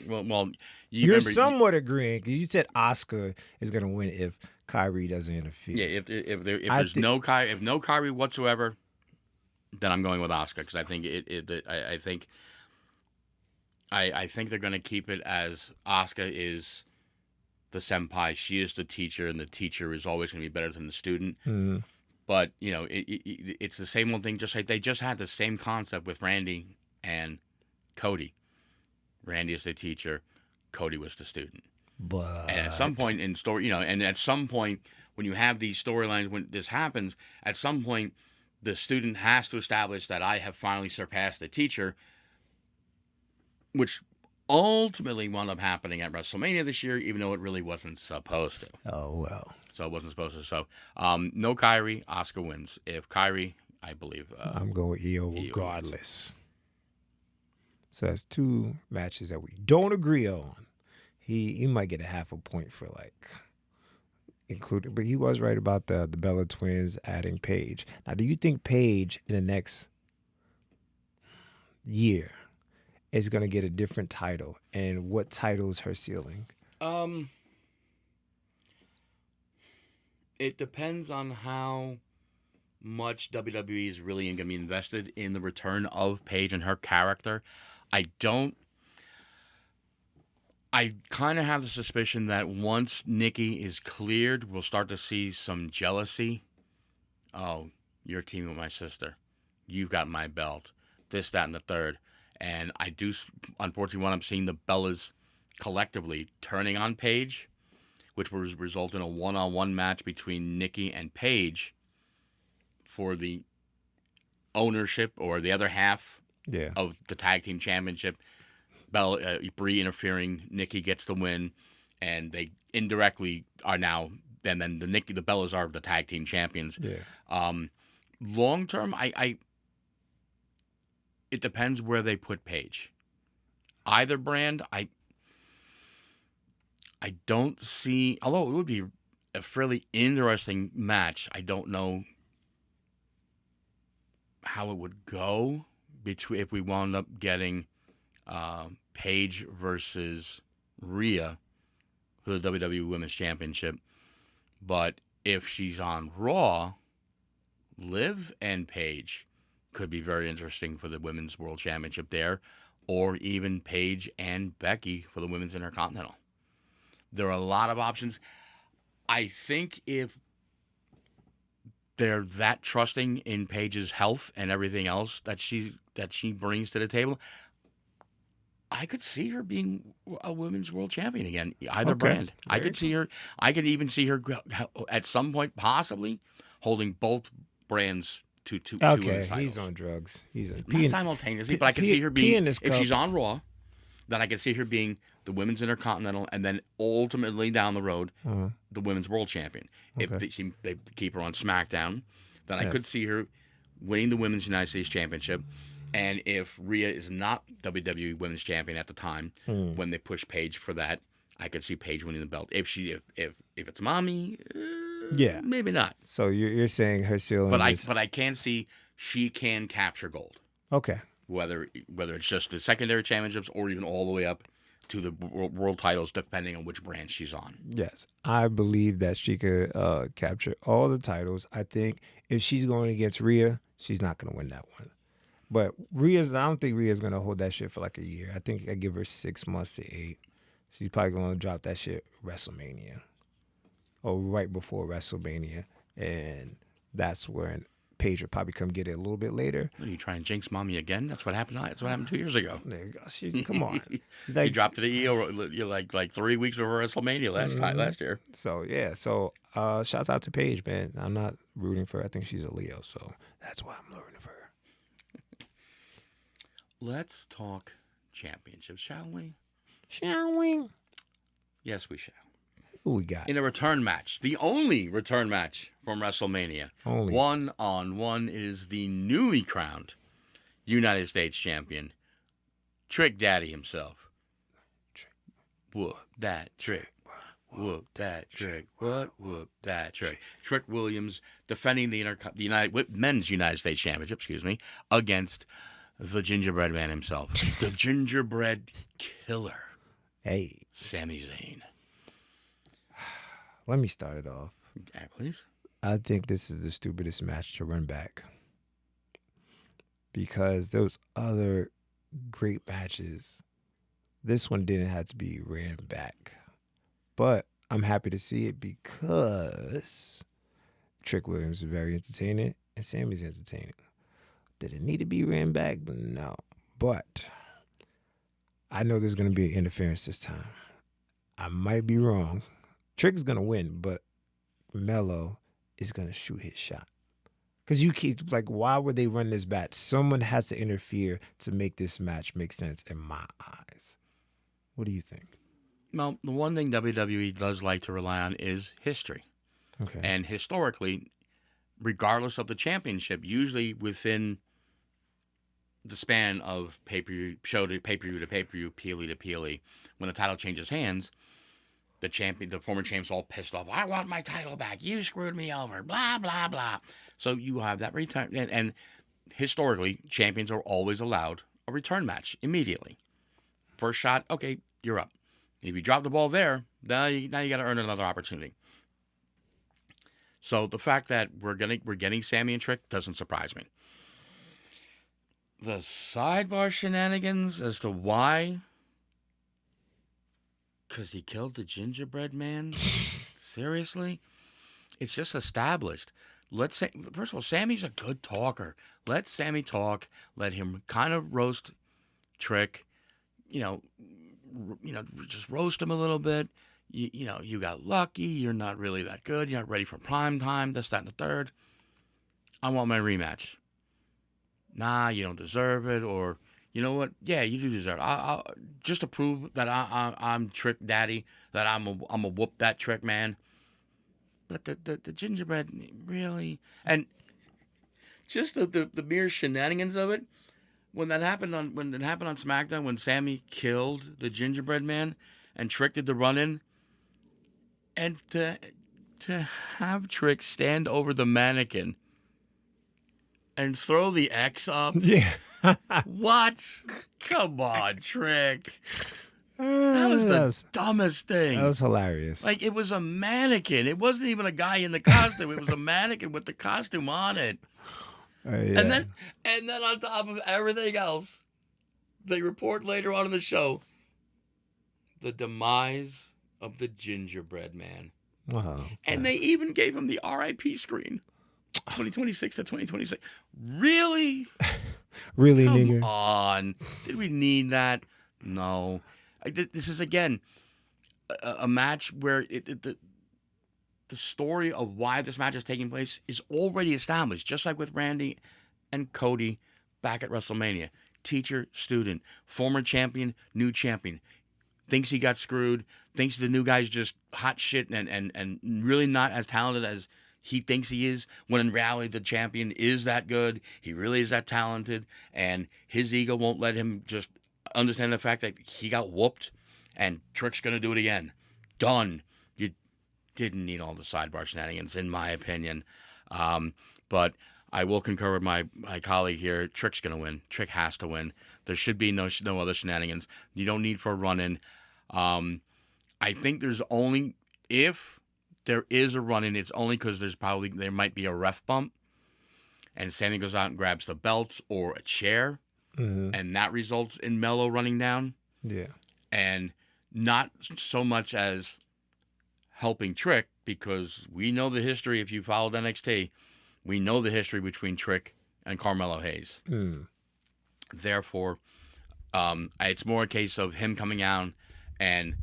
Well, You're somewhat agreeing. You said Asuka is going to win if Kyrie doesn't interfere. Yeah, if there's no Kyrie whatsoever, then I'm going with Asuka because I think I think they're going to keep it as Asuka is the senpai, she is the teacher, and the teacher is always going to be better than the student. Mm-hmm. But it's the same old thing. Just like they just had the same concept with Randy and Cody. Randy is the teacher, Cody was the student. But And at some point in story, and at some point when you have these storylines, when this happens, at some point the student has to establish that I have finally surpassed the teacher, which ultimately wound up happening at WrestleMania this year, even though it really wasn't supposed to. Oh, well. So it wasn't supposed to. So no Kyrie, Asuka wins. If Kyrie, I believe. I'm going with Io regardless. So that's two matches that we don't agree on. He might get a half a point for including, but he was right about the Bella Twins adding Paige. Now, do you think Paige in the next year is going to get a different title? And what title is her ceiling? It depends on how much WWE is really going to be invested in the return of Paige and her character. I kind of have the suspicion that once Nikki is cleared, we'll start to see some jealousy. Oh, you're teaming with my sister. You've got my belt. This, that, and the third. And I do, unfortunately, when I'm seeing the Bellas collectively turning on Paige, which will result in a one-on-one match between Nikki and Paige for the ownership or the other half of the tag team championship. Brie interfering, Nikki gets the win, and they indirectly are now. And then the Bellas are the tag team champions. Yeah. Long term, it depends where they put Paige. Either brand, I don't see. Although it would be a fairly interesting match, I don't know how it would go between if we wound up getting Paige versus Rhea for the WWE Women's Championship. But if she's on Raw, Liv and Paige could be very interesting for the Women's World Championship there, or even Paige and Becky for the Women's Intercontinental. There are a lot of options. I think if they're that trusting in Paige's health and everything else that she brings to the table, I could see her being a women's world champion again, either brand. I could even see her at some point possibly holding both brands to okay, titles. he's on drugs. Not simultaneously, but I could see her being, if she's on Raw, then I could see her being the Women's Intercontinental and then ultimately down the road, the Women's World Champion. Okay. If they keep her on SmackDown, then I could see her winning the Women's United States Championship. And if Rhea is not WWE Women's Champion at the time, when they push Paige for that, I could see Paige winning the belt. If it's mommy, maybe not. So you're saying her ceiling, but I can see she can capture gold. Okay. Whether it's just the secondary championships or even all the way up to the world titles, depending on which brand she's on. Yes, I believe that she could capture all the titles. I think if she's going against Rhea, she's not going to win that one. But I don't think Rhea's gonna hold that shit for like a year. I think I give her 6 months to 8. She's probably gonna drop that shit WrestleMania or right before WrestleMania, and that's when Paige will probably come get it a little bit later. Are you trying to jinx mommy again? That's what happened. That's what happened 2 years ago. There you go. Come on. She dropped to the EO like 3 weeks before WrestleMania last year. So yeah. So shouts out to Paige, man. I'm not rooting for her. I think she's a Leo, so that's why I'm rooting for her. Let's talk championships, shall we? Shall we? Yes, we shall. Who we got? In a return match, the only return match from WrestleMania. Only. 1-on-1 is the newly crowned United States champion, Trick Daddy himself. Whoop that trick. Whoop that trick. What? Whoop that trick. Trick Williams defending the men's United States Championship, against the gingerbread man himself, the gingerbread killer. Hey, Sami Zayn. let me start it off. Okay, please. I think this is the stupidest match to run back because those other great matches, this one didn't have to be ran back. But I'm happy to see it because Trick Williams is very entertaining and Sami's entertaining. Did it need to be ran back? No. But I know there's going to be an interference this time. I might be wrong. Trick is going to win, but Melo is going to shoot his shot. Because you keep, like, why would they run this back? Someone has to interfere to make this match make sense in my eyes. What do you think? Well, the one thing WWE does like to rely on is history. Okay. And historically, regardless of the championship, usually within the span of pay-per-view, show to pay-per-view to pay-per-view, Peely to Peely, when the title changes hands, the former champ's all pissed off. I want my title back. You screwed me over. Blah, blah, blah. So you have that return. And historically, champions are always allowed a return match immediately. First shot, okay, you're up. If you drop the ball there, now you got to earn another opportunity. So the fact that we're getting Sami and Trick doesn't surprise me. The sidebar shenanigans as to why, because he killed the gingerbread man. Seriously, it's just established. Let's say, first of all, Sami's a good talker. Let Sami talk. Let him kind of roast Trick. Just roast him a little bit. You got lucky. You're not really that good. You're not ready for prime time. This, that, and the third. I want my rematch. Nah, you don't deserve it. Or, you know what? Yeah, you do deserve it. I'll just to prove that I'm Trick Daddy, that I'm a whoop that Trick man. But the gingerbread, really? And just the mere shenanigans of it. When it happened on SmackDown, when Sami killed the gingerbread man and Trick did the run-in, and to have Trick stand over the mannequin and throw the X up. Yeah. What? Come on, Trick. That was the dumbest thing. That was hilarious. Like, it was a mannequin. It wasn't even a guy in the costume. It was a mannequin with the costume on it. Yeah. And then on top of everything else, they report later on in the show the demise of the gingerbread man. Wow. And they even gave him the RIP screen. 2026 to 2026. Really? Really, Come nigga? on. Did we need that? No. This is, again, a match where the story of why this match is taking place is already established, just like with Randy and Cody back at WrestleMania. Teacher, student, former champion, new champion. Thinks he got screwed, thinks the new guy's just hot shit and really not as talented as he thinks he is, when in reality the champion is that good, he really is that talented, and his ego won't let him just understand the fact that he got whooped and Trick's going to do it again. Done. You didn't need all the sidebar shenanigans, in my opinion. But I will concur with my colleague here. Trick's going to win. Trick has to win. There should be no other shenanigans. You don't need for a run-in. I think there's only, if there is a run-in, it's only because there might be a ref bump. and Sammy goes out and grabs the belt or a chair, and that results in Mello running down. Yeah. And not so much as helping Trick, because we know the history. If you followed NXT, we know the history between Trick and Carmelo Hayes. Therefore, it's more a case of him coming out and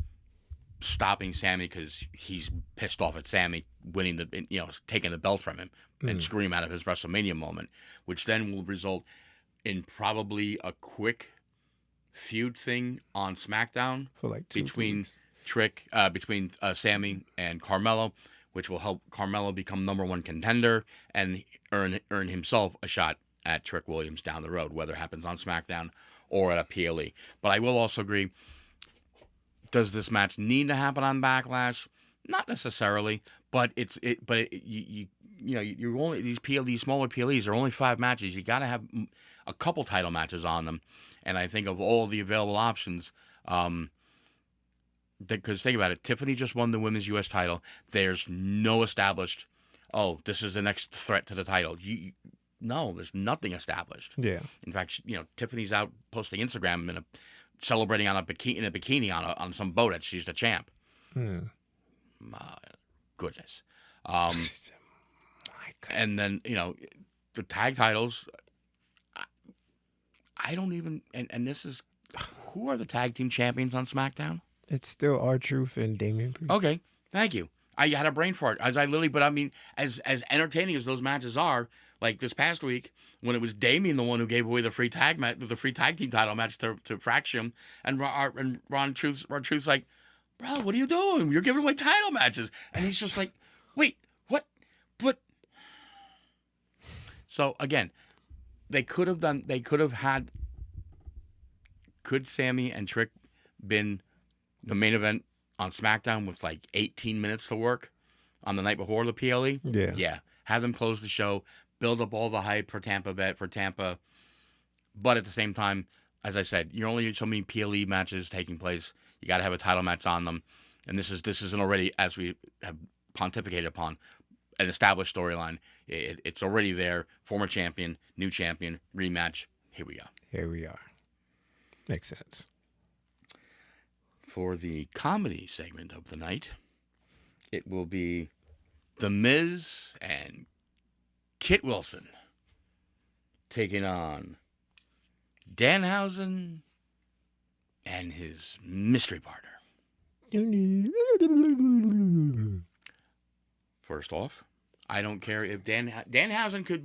stopping Sammy because he's pissed off at Sammy winning taking the belt from him and screwing him out of his WrestleMania moment, which then will result in probably a quick feud thing on SmackDown For like 2 between weeks. Trick, between Sammy and Carmelo, which will help Carmelo become #1 contender and earn himself a shot at Trick Williams down the road, whether it happens on SmackDown or at a PLE. But I will also agree, does this match need to happen on Backlash? Not necessarily, but you're only these smaller PLEs are only 5 matches. You got to have a couple title matches on them, and I think of all the available options. Because think about it, Tiffany just won the women's U.S. title. There's no established, this is the next threat to the title. No, there's nothing established. Yeah. In fact, Tiffany's out posting Instagram celebrating in a bikini on some boat that she's the champ. My goodness. My goodness. And then, the tag titles, I don't even, and this is, who are the tag team champions on SmackDown? It's still R-Truth and Damian Priest. Okay, thank you. I had a brain fart as entertaining as those matches are, like this past week when it was Damian the one who gave away the free tag team title match to Fraction, and Truth's like, bro, what are you doing? You're giving away title matches, and he's just like, wait, what? But so again, could Sammy and Trick been the main event on SmackDown with like 18 minutes to work on the night before the PLE? Yeah. Yeah. Have them close the show, build up all the hype for Tampa. But at the same time, as I said, you're only so many PLE matches taking place. You got to have a title match on them. And this isn't already, as we have pontificated upon, an established storyline. It's already there. Former champion, new champion, rematch. Here we go. Here we are. Makes sense. For the comedy segment of the night, it will be The Miz and Kit Wilson taking on Danhausen and his mystery partner. First off, I don't care if Danhausen could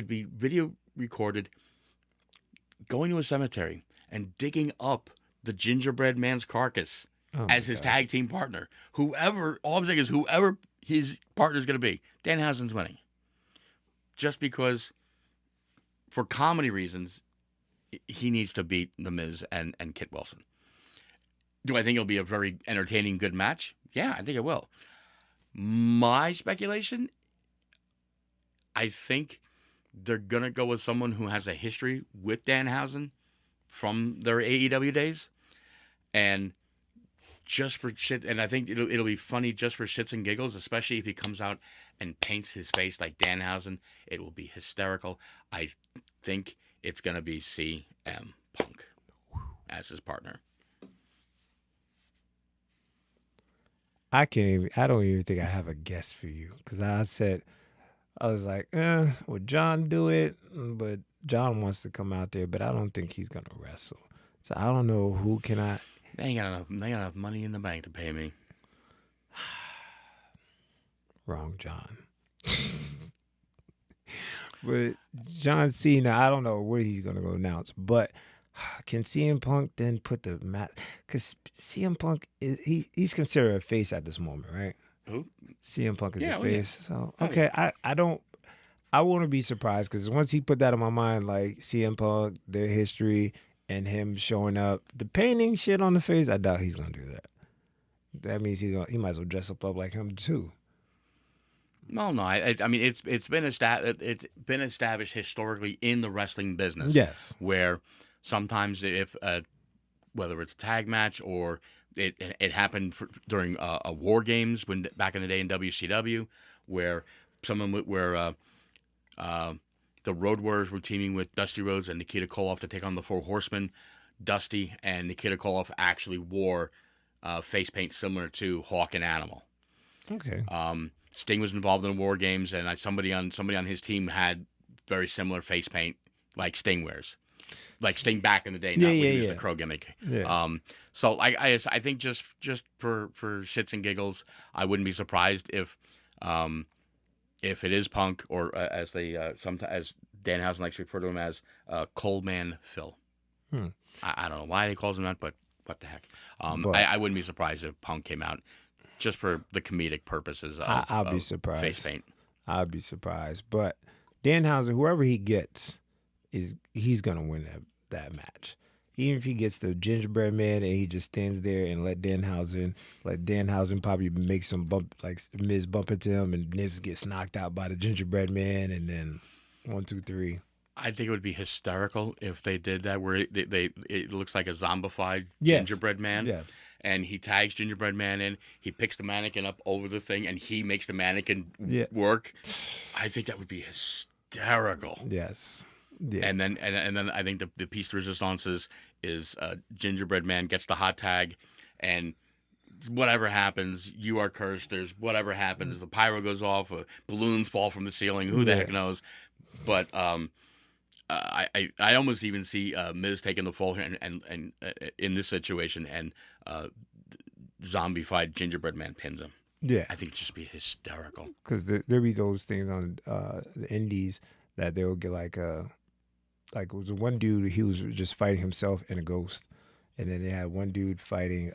be video recorded going to a cemetery and digging up the gingerbread man's carcass as his tag team partner. All I'm saying is whoever his partner's going to be, Danhausen's winning. Just because, for comedy reasons, he needs to beat The Miz and Kit Wilson. Do I think it'll be a very entertaining, good match? Yeah, I think it will. My speculation, I think they're going to go with someone who has a history with Danhausen from their AEW days, and just for shit, and I think it'll be funny just for shits and giggles, especially if he comes out and paints his face like Danhausen. It will be hysterical. I think it's gonna be CM Punk as his partner. I don't even think I have a guess for you, because I was like, would John do it? But John wants to come out there, but I don't think he's gonna wrestle. So I don't know who can I. They ain't got enough money in the bank to pay me. Wrong John. But John Cena, I don't know where he's gonna go announce, but can CM Punk then put the mat? Because CM Punk he's considered a face at this moment, right? Who? CM Punk is a face. Yeah. So okay, I wouldn't be surprised, because once he put that in my mind, like CM Punk, their history, and him showing up, the painting shit on the face, I doubt he's gonna do that. That means he might as well dress up like him too. No. I mean, it's been established historically in the wrestling business. Yes. Where sometimes if whether it's a tag match or it happened during a War Games back in the day in WCW, where The Road Warriors were teaming with Dusty Rhodes and Nikita Koloff to take on the Four Horsemen. Dusty and Nikita Koloff actually wore face paint similar to Hawk and Animal. Okay. Sting was involved in the War Games, and somebody on his team had very similar face paint like Sting wears, like Sting back in the day. Not when he was the Crow gimmick. Yeah. So I think just for shits and giggles, I wouldn't be surprised if it is Punk, or as they sometimes, as Danhausen likes to refer to him as, Cold Man Phil. I don't know why he calls him that, but what the heck. I wouldn't be surprised if Punk came out just for the comedic purposes of, I'll be surprised. Face paint. I'd be surprised. But Danhausen, whoever he gets, he's gonna win that match. Even if he gets the gingerbread man and he just stands there and let Danhausen probably make some bump, like Miz bump into him, and Miz gets knocked out by the gingerbread man, and then 1, 2, 3. I think it would be hysterical if they did that, where it looks like a zombified gingerbread man. Yes. And he tags Gingerbread Man in. He picks the mannequin up over the thing, and he makes the mannequin work. I think that would be hysterical. Yes. Yeah. And then I think the piece de resistance is Gingerbread Man gets the hot tag, and whatever happens, you are cursed. There's whatever happens. The pyro goes off. Balloons fall from the ceiling. Who the heck knows? But I almost even see Miz taking the fall here and in this situation, and zombified Gingerbread Man pins him. Yeah, I think it'd just be hysterical. Because there be those things on the indies that they'll get like it was one dude, he was just fighting himself and a ghost, and then they had one dude fighting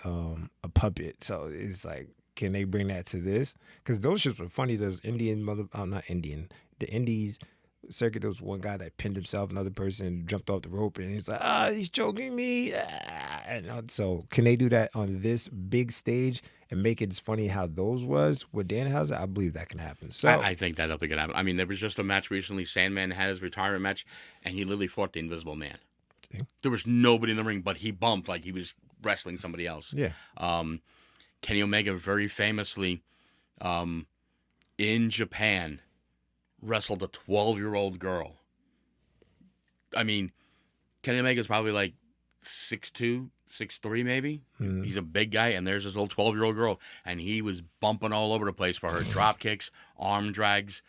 a puppet. So it's like, can they bring that to this? Because those shits were funny. Those the indies circuit, there was one guy that pinned himself, another person jumped off the rope, and he's like, he's choking me. And so can they do that on this big stage and make it as funny how those was with Danhausen? I believe that can happen. So I think that'll be good happen. I mean, there was just a match recently. Sandman had his retirement match, and he literally fought the Invisible Man. See? There was nobody in the ring, but he bumped like he was wrestling somebody else. Yeah. Kenny Omega very famously in Japan wrestled a 12-year-old girl. I mean, Kenny Omega's probably like 6'2", 6'3", maybe. He's a big guy, and there's this old 12-year-old girl, and he was bumping all over the place for her. Drop kicks, arm drags.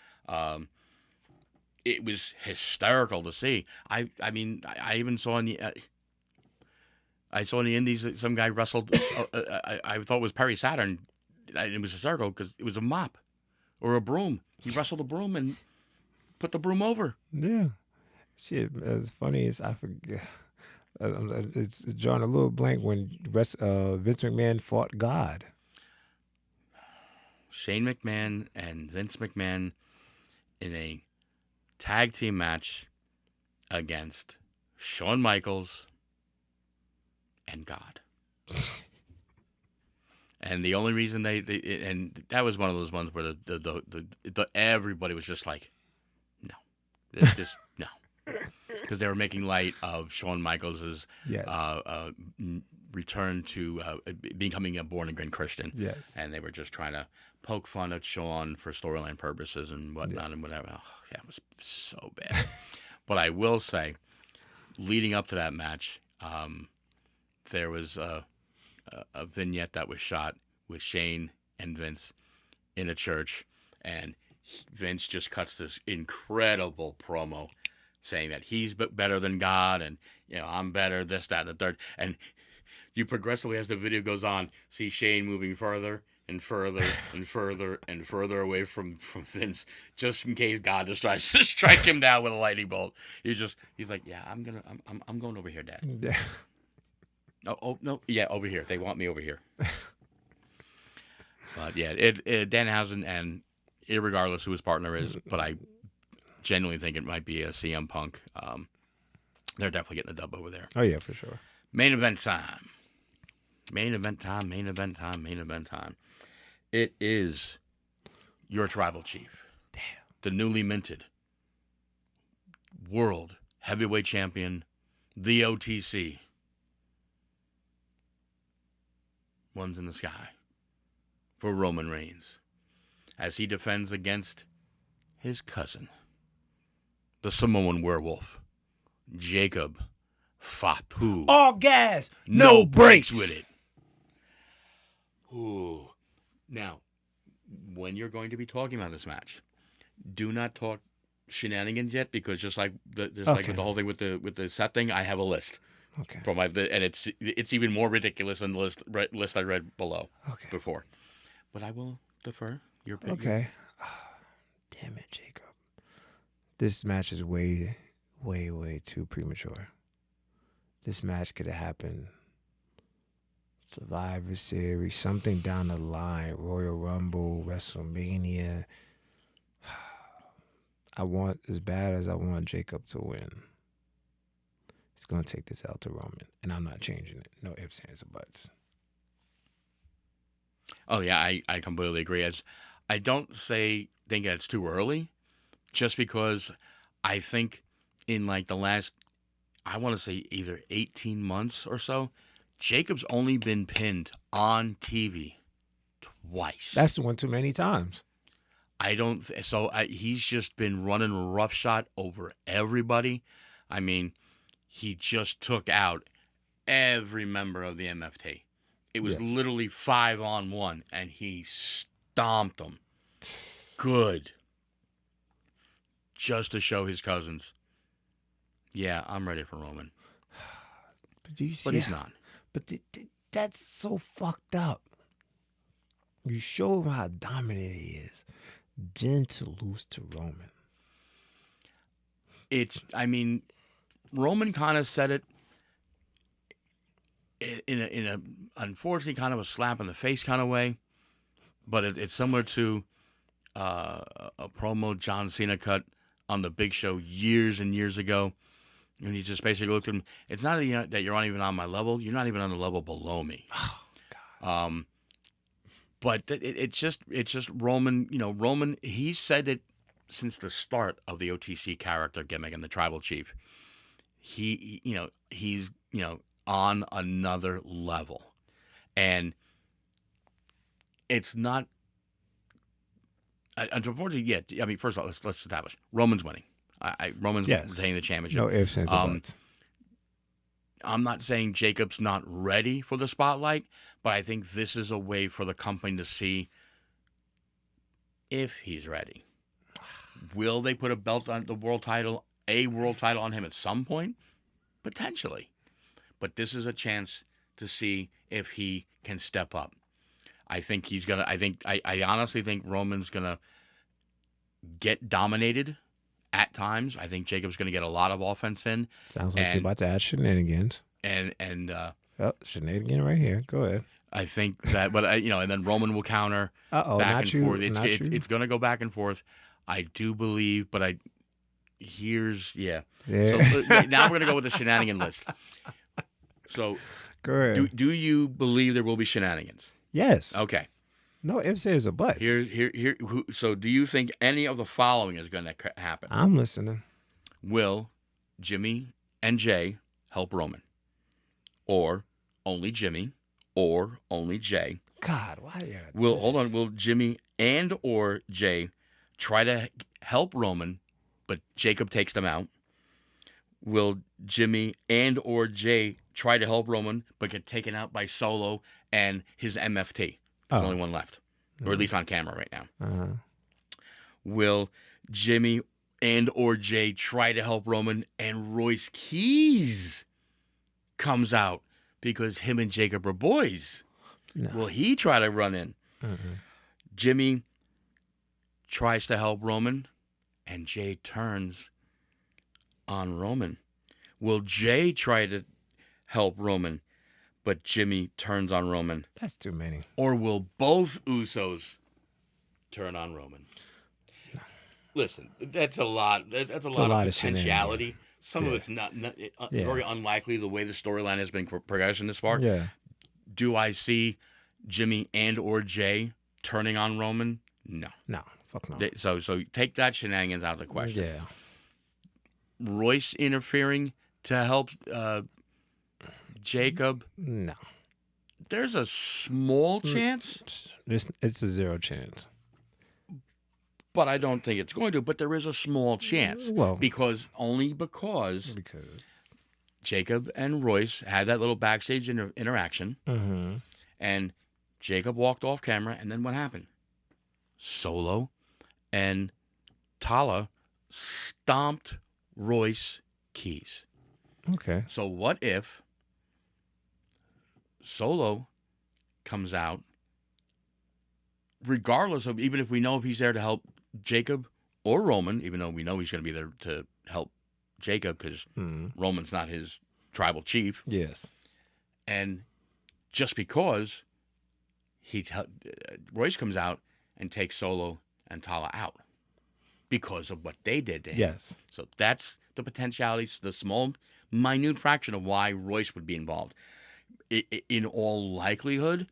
It was hysterical to see. I mean, I even saw in the indies some guy wrestled. I thought it was Perry Saturn. It was hysterical because it was a mop or a broom. He wrestled a broom and put the broom over. Yeah. Shit, as funny as I forget. It's drawing a little blank when Vince McMahon fought God. Shane McMahon and Vince McMahon in a tag team match against Shawn Michaels and God. And the only reason and that was one of those ones where the everybody was just like, no, it's just no, because they were making light of Shawn Michaels' return to becoming a born again Christian. Yes, and they were just trying to poke fun at Shawn for storyline purposes and whatnot and whatever. Oh, that was so bad. But I will say, leading up to that match, there was a vignette that was shot with Shane and Vince in a church, and Vince just cuts this incredible promo saying that he's better than God, and I'm better, this, that, and the third. And you progressively, as the video goes on, see Shane moving further and further and further and further away from Vince, just in case God just tries to strike him down with a lightning bolt. He's like, yeah, I'm going over here, Dad. Yeah. Oh no, yeah, over here. They want me over here. But yeah, Danhausen, and irregardless who his partner is, but I genuinely think it might be a CM Punk. They're definitely getting a dub over there. Oh yeah, for sure. Main event time. Main event time. Main event time. Main event time. It is your tribal chief. Damn. The newly minted world heavyweight champion, the OTC. One's in the sky for Roman Reigns as he defends against his cousin, the Samoan werewolf, Jacob Fatu. All gas, no brakes with it. Ooh. Now, when you're going to be talking about this match, do not talk shenanigans yet, because just like like with the whole thing with the set thing, I have a list. Okay. And it's even more ridiculous than the list I read below. Okay. Before, but I will defer your pick. Okay. Damn it, Jacob. This match is way, way, way too premature. This match could have happened Survivor Series, something down the line, Royal Rumble, WrestleMania. I want, as bad as I want Jacob to win, he's going to take this out to Roman, and I'm not changing it. No ifs, ands, or buts. Oh, yeah, I completely agree. I don't think that it's too early, just because I think in like the last, I want to say either 18 months or so, Jacob's only been pinned on TV twice. That's one too many times. He's just been running roughshod over everybody. I mean, he just took out every member of the MFT. It was literally 5-on-1, and he stomped them. Good. Just to show his cousins. Yeah, I'm ready for Roman. But do you see? But he's not. But that's so fucked up. You show him how dominant he is, then to lose to Roman. Roman kind of said it in a unfortunately kind of a slap in the face kind of way, but it's similar to a promo John Cena cut on the Big Show years and years ago, and he just basically looked at him. It's not that you're not even on my level; you're not even on the level below me. Oh, God. But it's just Roman. Roman. He said it since the start of the OTC character gimmick and the Tribal Chief. He's on another level, and it's not. Unfortunately, yeah. I mean, first of all, let's establish Roman's winning. Roman's retaining the championship. No ifs, ands, or buts. I'm not saying Jacob's not ready for the spotlight, but I think this is a way for the company to see if he's ready. Will they put a belt on a world title on him at some point? Potentially. But this is a chance to see if he can step up. I think he's going to, I honestly think Roman's going to get dominated at times. I think Jacob's going to get a lot of offense in. Sounds like you're about to add shenanigans. Shenanigan right here. Go ahead. I think that, but and then Roman will counter back and forth. It's going to go back and forth. I do believe, but So now we're going to go with the shenanigan list. So, go ahead. Do you believe there will be shenanigans? Yes. Okay. No ifs, ands, or buts. So, do you think any of the following is going to happen? I'm listening. Will Jimmy and Jay help Roman, or only Jimmy, or only Jay? God, why? Will Jimmy and or Jay try to help Roman, but Jacob takes them out? Will Jimmy and or Jay try to help Roman, but get taken out by Solo and his MFT? There's only one left, or at least on camera right now. Uh-huh. Will Jimmy and or Jay try to help Roman, and Royce Keys comes out because him and Jacob are boys? No. Will he try to run in? Jimmy tries to help Roman, and Jay turns on Roman. Will Jay try to help Roman, but Jimmy turns on Roman? That's too many. Or will both Usos turn on Roman? No. Listen, that's a lot. That's a lot of potentiality. Some of it's not very unlikely the way the storyline has been progressing this far. Yeah. Do I see Jimmy and or Jay turning on Roman? No. No. Fuck no. So take that shenanigans out of the question. Yeah. Royce interfering to help Jacob? No. There's a small chance. It's a 0 chance. but I don't think it's going to. But there is a small chance. Well, because Jacob and Royce had that little backstage interaction, Mm-hmm. and Jacob walked off camera, and then what happened? Solo and Tala stomped Royce Keys. Okay. So what if Solo comes out, regardless of, even if we know if he's there to help Jacob or Roman, even though we know he's going to be there to help Jacob because Roman's not his tribal chief. Yes. And just because Royce comes out and takes Solo and Tala out because of what they did to him. Yes. So that's the potentialities, the small, minute fraction of why Royce would be involved. In all likelihood,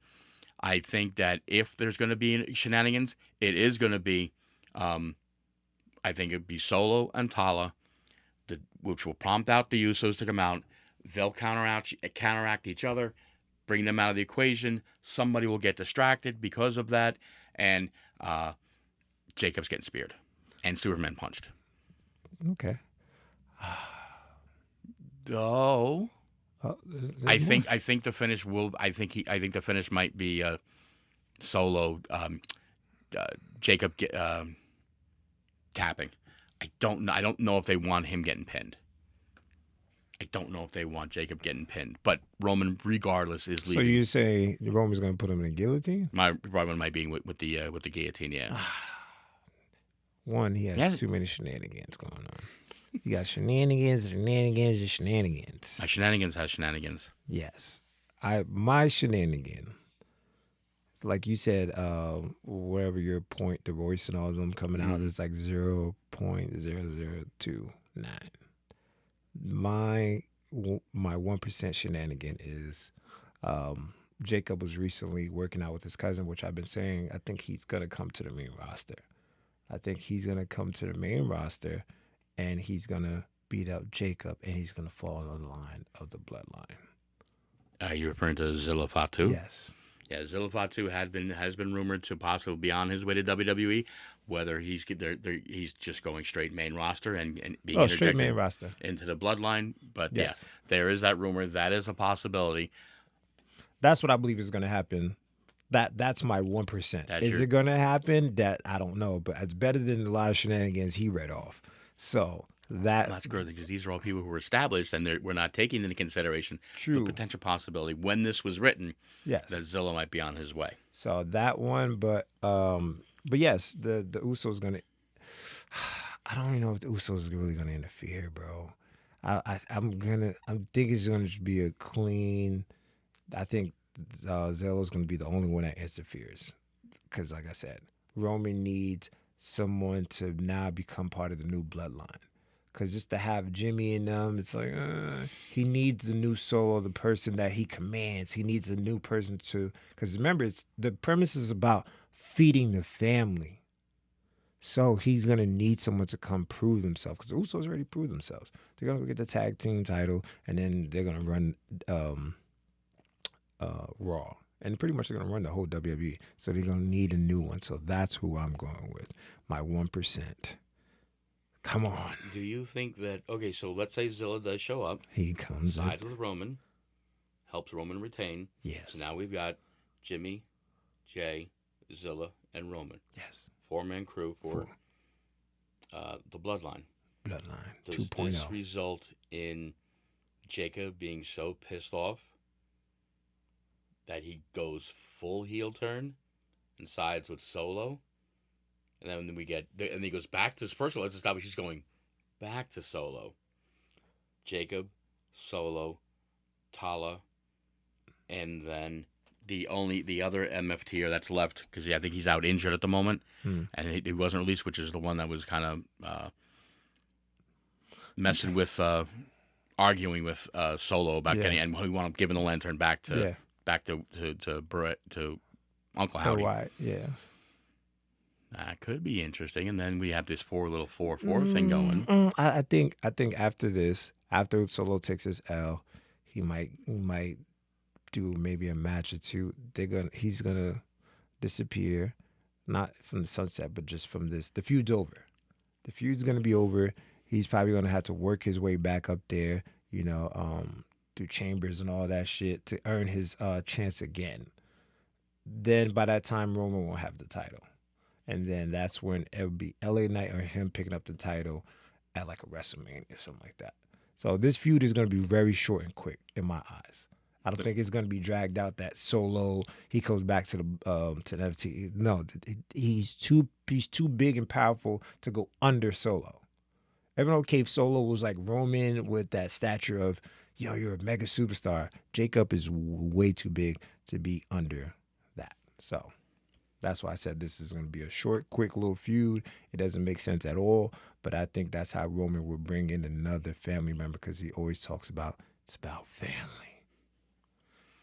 I think that if there's going to be shenanigans, it is going to be, I think it'd be Solo and Tala, which will prompt out the Usos to come out. They'll counteract each other, bring them out of the equation. Somebody will get distracted because of that, and Jacob's getting speared, and Superman punched. Okay. Though, I there's think the finish will. I think the finish might be Solo, Jacob tapping. I don't know if they want him getting pinned. I don't know if they want Jacob getting pinned, but Roman, regardless, is leaving. So you say Roman's going to put him in a guillotine? Roman might be with the guillotine. Yeah. One, he has too many shenanigans going on. You got shenanigans. My shenanigans has shenanigans. Yes. My shenanigan, like you said, whatever your point, the Royce and all of them coming out is like 0.0029. My 1% shenanigan is Jacob was recently working out with his cousin, which I've been saying I think he's going to come to the main roster. I think he's going to come to the main roster, and he's going to beat up Jacob, and he's going to fall on the line of the bloodline. Are you referring to Zilla Fatu? Yes. Yeah, Zilla Fatu has been rumored to possibly be on his way to WWE. Whether he's just going straight main roster and being straight main roster into the bloodline. But yes. Yeah, there is that rumor. That is a possibility. That's what I believe is going to happen. That's my 1%. Is it going to happen? That I don't know, but it's better than a lot of shenanigans he read off. So that's good because these are all people who were established, and we're not taking into consideration the potential possibility when this was written. Yes. That Zilla might be on his way. So that one, but yes, the Usos gonna. I don't even know if the Usos are really gonna interfere, bro. I think it's gonna be a clean. I think Zilla's gonna be the only one that interferes, because like I said, Roman needs someone to now become part of the new bloodline. Because just to have Jimmy and them, it's like, he needs the new Solo, the person that he commands. He needs a new person to, because remember, the premise is about feeding the family. So he's going to need someone to come prove themselves, because the Usos already proved themselves. They're going to go get the tag team title, and then they're going to run Raw. And pretty much they're going to run the whole WWE. So they're going to need a new one. So that's who I'm going with, my 1%. Come on. Do you think that, okay, so let's say Zilla does show up. He comes up. Sides with Roman, helps Roman retain. Yes. So now we've got Jimmy, Jay, Zilla, and Roman. Yes. 4-man crew for the Bloodline. Bloodline 2.0. Does this result in Jacob being so pissed off that he goes full heel turn and sides with Solo? And then and he goes back to, first of all, let's establish he's going back to Solo. Jacob, Solo, Tala, and then the other MFTer that's left, because I think he's out injured at the moment, and he wasn't released, which is the one that was kind of messing with, arguing with Solo about getting, and we want him giving the lantern back to Brett, to Uncle Howdy. White, yes. That could be interesting, and then we have this 4-4 thing going. I think after this, after Solo takes his L, he might do maybe a match or two. He's gonna disappear. not from the sunset, but just from this. The feud's over. The feud's gonna be over. He's probably gonna have to work his way back up there, through chambers and all that shit to earn his chance again. Then by that time, Roman won't have the title, and then that's when it would be LA Knight or him picking up the title at like a WrestleMania or something like that. So this feud is gonna be very short and quick in my eyes. I don't think it's gonna be dragged out that Solo he comes back to the NFT. No, he's too big and powerful to go under Solo. Even though Cave Solo was like Roman with that stature of, yo, you're a mega superstar. Jacob is way too big to be under that. So that's why I said this is gonna be a short, quick little feud. It doesn't make sense at all, but I think that's how Roman will bring in another family member because he always talks about it's about family.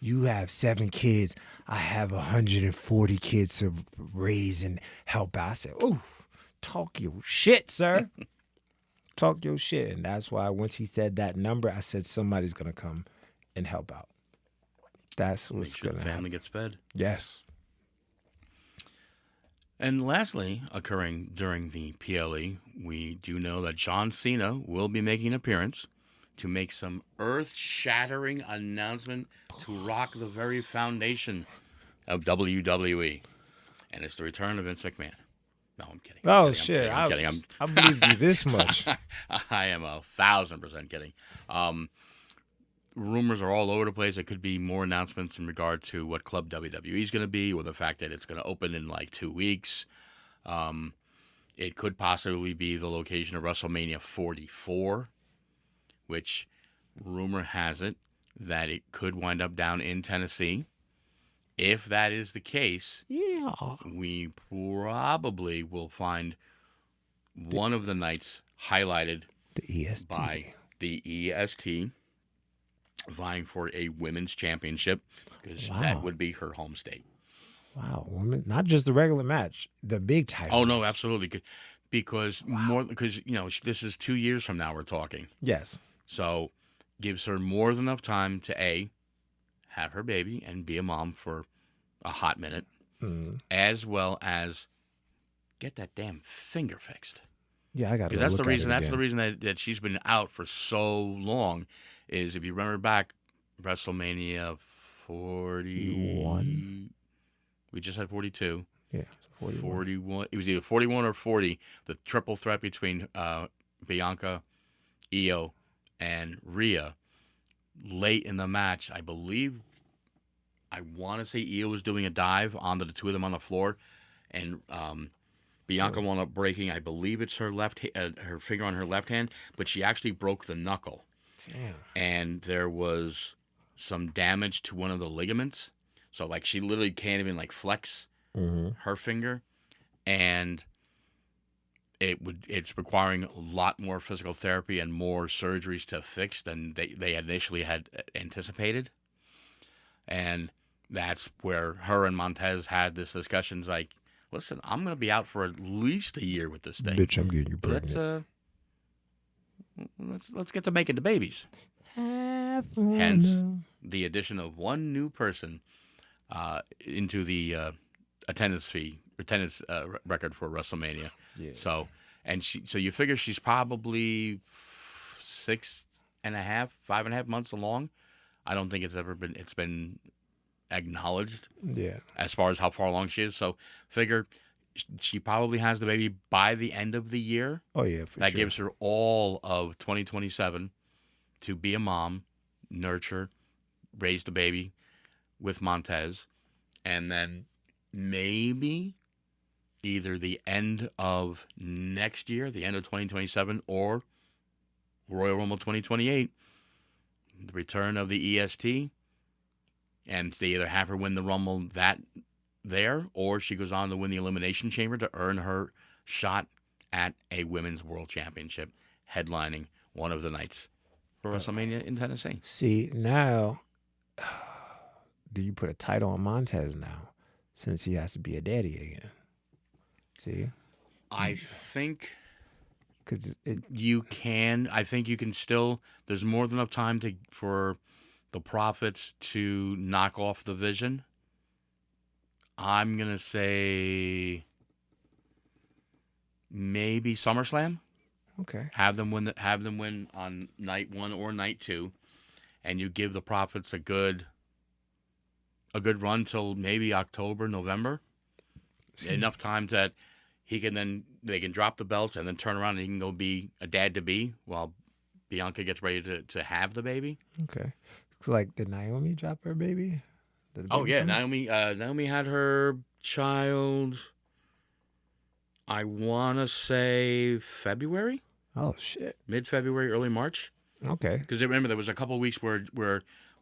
You have 7 kids. I have 140 kids to raise and help out. I said, oh, talk your shit, sir. Talk your shit. And that's why once he said that number, I said somebody's going to come and help out. That's what's going to happen. Family gets fed. Yes. And lastly, occurring during the PLE, we do know that John Cena will be making an appearance to make some earth-shattering announcement to rock the very foundation of WWE. And it's the return of Vince McMahon. No, I'm kidding. Shit. I'm kidding. I believed you this much. I am 1,000% kidding. Rumors are all over the place. There could be more announcements in regard to what Club WWE is going to be, or the fact that it's going to open in like 2 weeks. It could possibly be the location of WrestleMania 44. Which rumor has it that it could wind up down in Tennessee. If that is the case, we probably will find one of the nights highlighted by the EST vying for a women's championship because that would be her home state. Wow, women, not just the regular match, the big title. Oh, no, absolutely. Because this is 2 years from now we're talking. Yes. So gives her more than enough time to A, have her baby and be a mom for a hot minute, as well as get that damn finger fixed. Yeah, I got to. Because that's the reason. That's the reason that she's been out for so long. Is if you remember back, WrestleMania 41. We just had 42. Yeah, 41. It was either 41 or 40. The triple threat between Bianca, Io, and Rhea. Late in the match, I want to say Io was doing a dive onto the two of them on the floor, and Bianca wound up breaking. I believe it's her her finger on her left hand, but she actually broke the knuckle. Damn. And there was some damage to one of the ligaments, so like she literally can't even like flex her finger, and it's requiring a lot more physical therapy and more surgeries to fix than they initially had anticipated. And that's where her and Montez had this discussion. Like, listen, I'm going to be out for at least a year with this thing. Bitch, I'm getting you pregnant. Let's get to making the babies. Hence, the addition of one new person into the attendance record for WrestleMania. Yeah. So you figure she's probably 5.5 months along. I don't think it's been acknowledged. Yeah. As far as how far along she is. So figure she probably has the baby by the end of the year. Oh yeah, for that sure. gives her all of 2027 to be a mom, nurture, raise the baby with Montez, and then maybe either the end of next year, the end of 2027, or Royal Rumble 2028, the return of the EST, and they either have her win the Rumble there, or she goes on to win the Elimination Chamber to earn her shot at a Women's World Championship, headlining one of the nights for WrestleMania in Tennessee. See, now, do you put a title on Montez now, since he has to be a daddy again? See? I think because you can. I think you can still. There's more than enough time for the Prophets to knock off the Vision. I'm gonna say maybe SummerSlam. Okay. Have them win on night 1 or night 2, and you give the Profits a good run till maybe October, November. Enough time that they can drop the belts and then turn around and he can go be a dad to be while Bianca gets ready to have the baby. Okay. So, like, did Naomi drop her baby? Did the Oh baby yeah, come? Naomi had her child. I want to say February, Oh shit. mid-February, early March. Okay. Because remember there was a couple of weeks where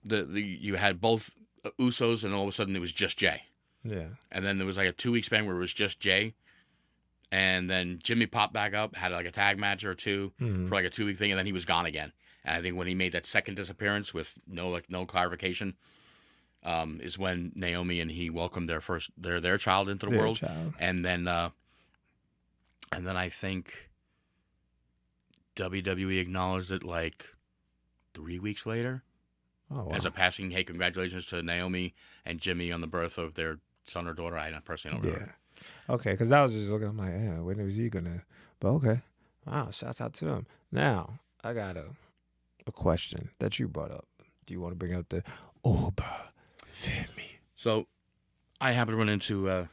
the you had both Usos and all of a sudden it was just Jay. Yeah. And then there was like a 2-week span where it was just Jay. And then Jimmy popped back up, had like a tag match or two Mhm. for like a 2-week thing, and then he was gone again. And I think when he made that second disappearance with no clarification, is when Naomi and he welcomed their child into the Their world. child. And then I think WWE acknowledged it like 3 weeks later Oh wow. as a passing, hey, congratulations to Naomi and Jimmy on the birth of their son or daughter. I personally don't remember. Yeah. Okay, because I was just looking, I'm like, yeah, when was he gonna? But okay. Wow, shouts out to them. Now, I got a question that you brought up. Do you want to bring up the Oba Femi? So I happened to run into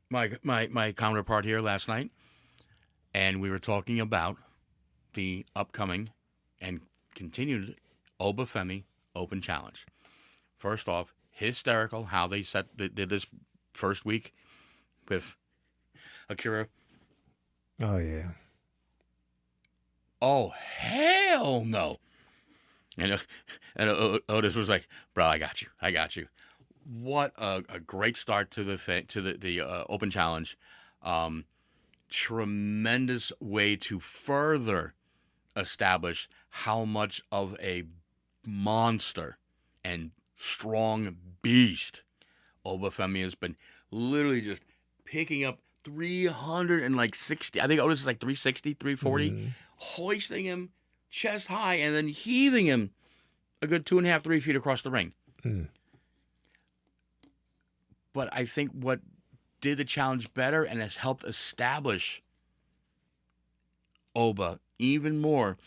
my counterpart here last night, and we were talking about the upcoming and continued Oba Femi Open Challenge. First off, hysterical how they did this first week with Akira. Oh yeah. Oh hell no! And Otis was like, "Bro, I got you. What a great start to the Open Challenge. Tremendous way to further establish how much of a monster and strong beast Oba Femi has been. Literally just picking up 360. I think Otis is like 360, 340, Mhm. hoisting him chest high and then heaving him a good 2.5, 3 feet across the ring. Mm. But I think what did the challenge better and has helped establish Oba even more,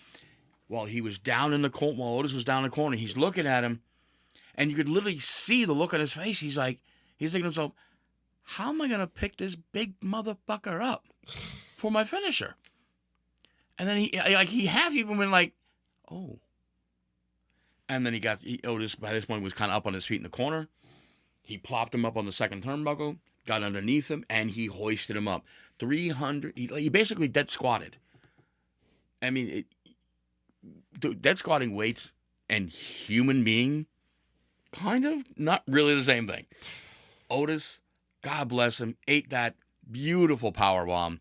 while he was down in the corner, while Otis was down in the corner, he's looking at him, and you could literally see the look on his face. He's thinking to himself, how am I going to pick this big motherfucker up for my finisher? And then he half even went like, oh. And then Otis, by this point, was kind of up on his feet in the corner. He plopped him up on the second turnbuckle, got underneath him, and he hoisted him up. 300, he basically dead squatted. I mean, dead squatting weights and human being, kind of not really the same thing. Otis, God bless him, ate that beautiful power bomb,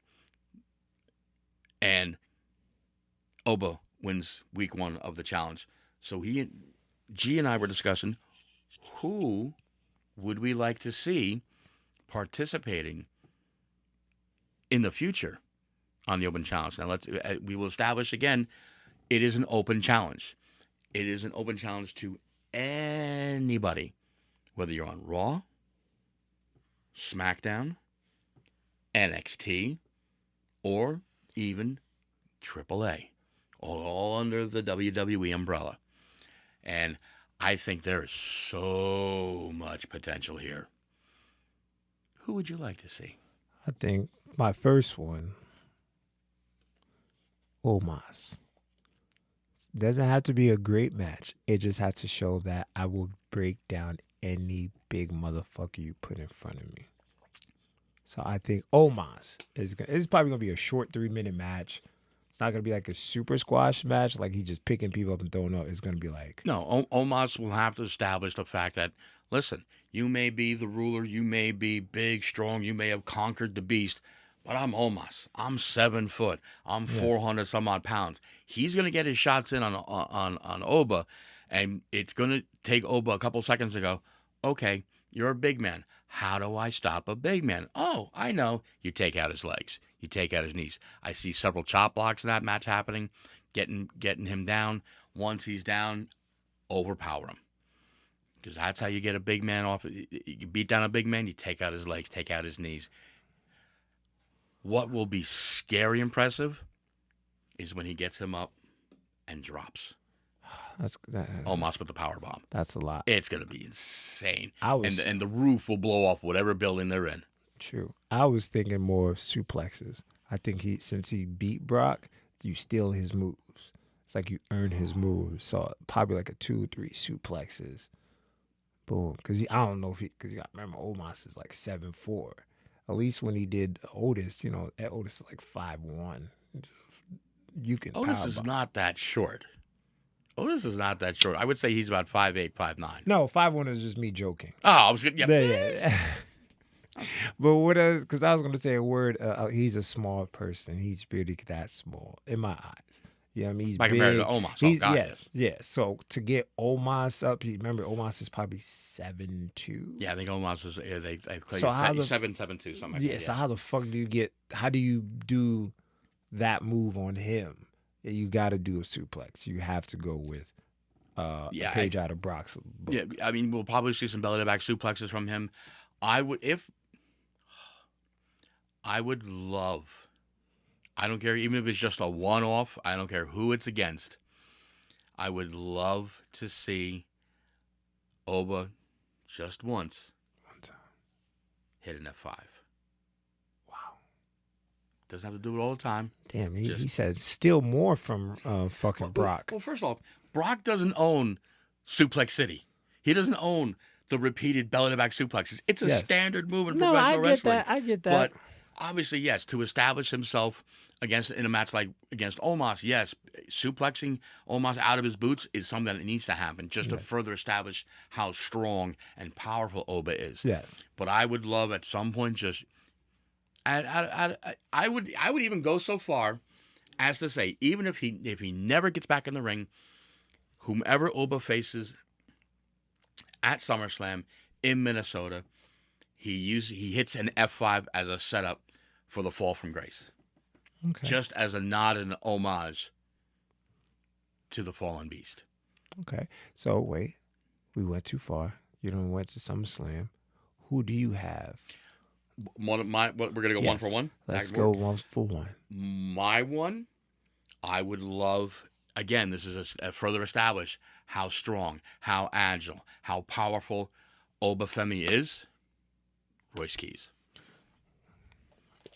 and Oba wins week 1 of the challenge. So G and I were discussing who would we like to see participating in the future on the Open Challenge. Now we will establish again, it is an open challenge. It is an open challenge to anybody, whether you're on Raw, SmackDown, NXT, or even AAA, all under the WWE umbrella. And I think there is so much potential here. Who would you like to see? I think my first one, Omos. Doesn't have to be a great match. It just has to show that I will break down any big motherfucker you put in front of me. So I think Omos it's probably gonna be a short 3-minute match. It's not gonna be like a super squash match, like he just picking people up and throwing up. It's gonna be like No, Omos will have to establish the fact that, listen, you may be the ruler, you may be big, strong, you may have conquered the beast, but I'm Omos. I'm 7 foot. I'm 400 some odd pounds. He's gonna get his shots in on Oba, and it's gonna take Oba a couple seconds to go, okay, you're a big man. How do I stop a big man? Oh, I know. You take out his legs. You take out his knees. I see several chop blocks in that match happening, getting him down. Once he's down, overpower him. Because that's how you get a big man off. You beat down a big man, you take out his legs, take out his knees. What will be scary impressive is when he gets him up and drops Omos with the power bomb. That's a lot. It's going to be insane. And the roof will blow off whatever building they're in. True. I was thinking more of suplexes. I think since he beat Brock, you steal his moves. It's like you earn his moves. So probably like a 2 or 3 suplexes. Boom. Because I don't know because you got to remember Omos is like 7'4". At least when he did Otis, Otis is like 5'1". You can. Otis is not that short. Otis is not that short. I would say he's about 5'8", 5'9". No, 5'1" is just me joking. Oh, I was good. Yeah. But what else? Because I was going to say a word. He's a small person. He's really that small in my eyes. You know what I mean? He's by big. compared to Omos. Yes. So to get Omos up, remember Omos is probably 7'2". Yeah, I think Omos was. Yeah, they played So 7'2", something like that. Yeah. So how the fuck do you get? How do you do that move on him? You got to do a suplex. You have to go with a page out of Brock's book. Yeah, I mean, we'll probably see some belly-to-back suplexes from him. I would love. I don't care, even if it's just a one-off. I don't care who it's against. I would love to see Oba just once hit an F5. Doesn't have to do it all the time. Damn, he said steal more from fucking Brock. Well, first off, Brock doesn't own Suplex City. He doesn't own the repeated belly-to-back suplexes. It's a standard move in professional wrestling. I get that. But obviously, yes, to establish himself in a match like against Omos, yes, suplexing Omos out of his boots is something that needs to happen just to further establish how strong and powerful Oba is. Yes. But I would love at some point just... I would even go so far as to say, even if he never gets back in the ring, whomever Oba faces at SummerSlam in Minnesota, he hits an F5 as a setup for the fall from grace. Okay. Just as a nod and homage to the fallen beast. Okay. So wait, we went too far. You done went to SummerSlam. Who do you have? We're gonna go one for one. Let's go 1 for 1. My one, I would love. Again, this is a further establish how strong, how agile, how powerful Obafemi is. Royce Keys.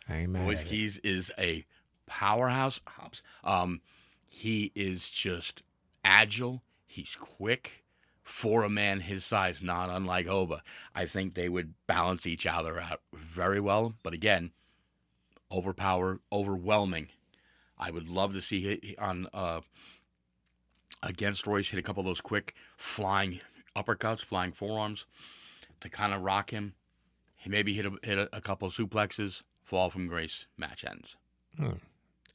I ain't mad. Royce Keys is a powerhouse. He is just agile. He's quick. For a man his size, not unlike Oba. I think they would balance each other out very well. But again, overwhelming. I would love to see against Royce hit a couple of those quick flying uppercuts, flying forearms to kind of rock him. He maybe hit a couple of suplexes, fall from grace, match ends. I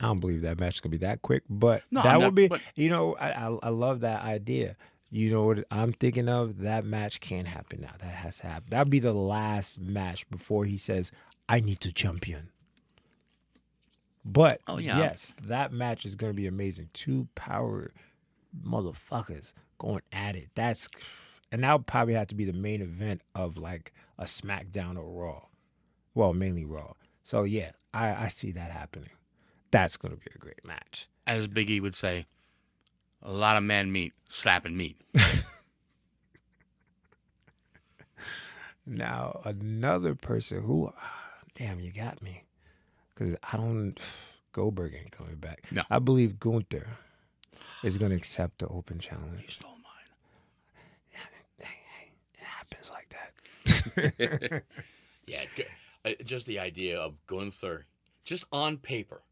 don't believe that match is going to be that quick, but no, that would be, I love that idea. You know what I'm thinking of? That match can't happen now. That has to happen. That'll be the last match before he says, I need to champion. But, yes, that match is going to be amazing. 2 power motherfuckers going at it. And that'll probably have to be the main event of like a SmackDown or Raw. Well, mainly Raw. So, yeah, I see that happening. That's going to be a great match. As Big E would say, a lot of man meat, slapping meat. Now, another person who, damn, you got me. Because Goldberg ain't coming back. No. I believe Gunther is going to accept the open challenge. You stole mine. Hey, it happens like that. Yeah, just the idea of Gunther, just on paper.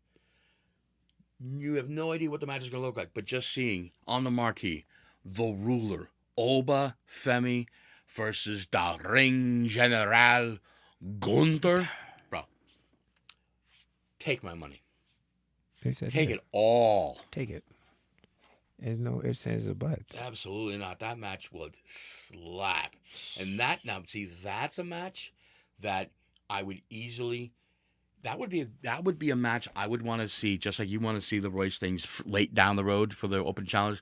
You have no idea what the match is going to look like, but just seeing on the marquee, the ruler, Oba Femi versus the Ring General Gunther. Bro, take my money. Take it all. Take it. There's no ifs, ands, or buts. Absolutely not. That match would slap. And that's a match that I would easily... That would be a match I would want to see, just like you want to see the Royce things late down the road for the Open Challenge.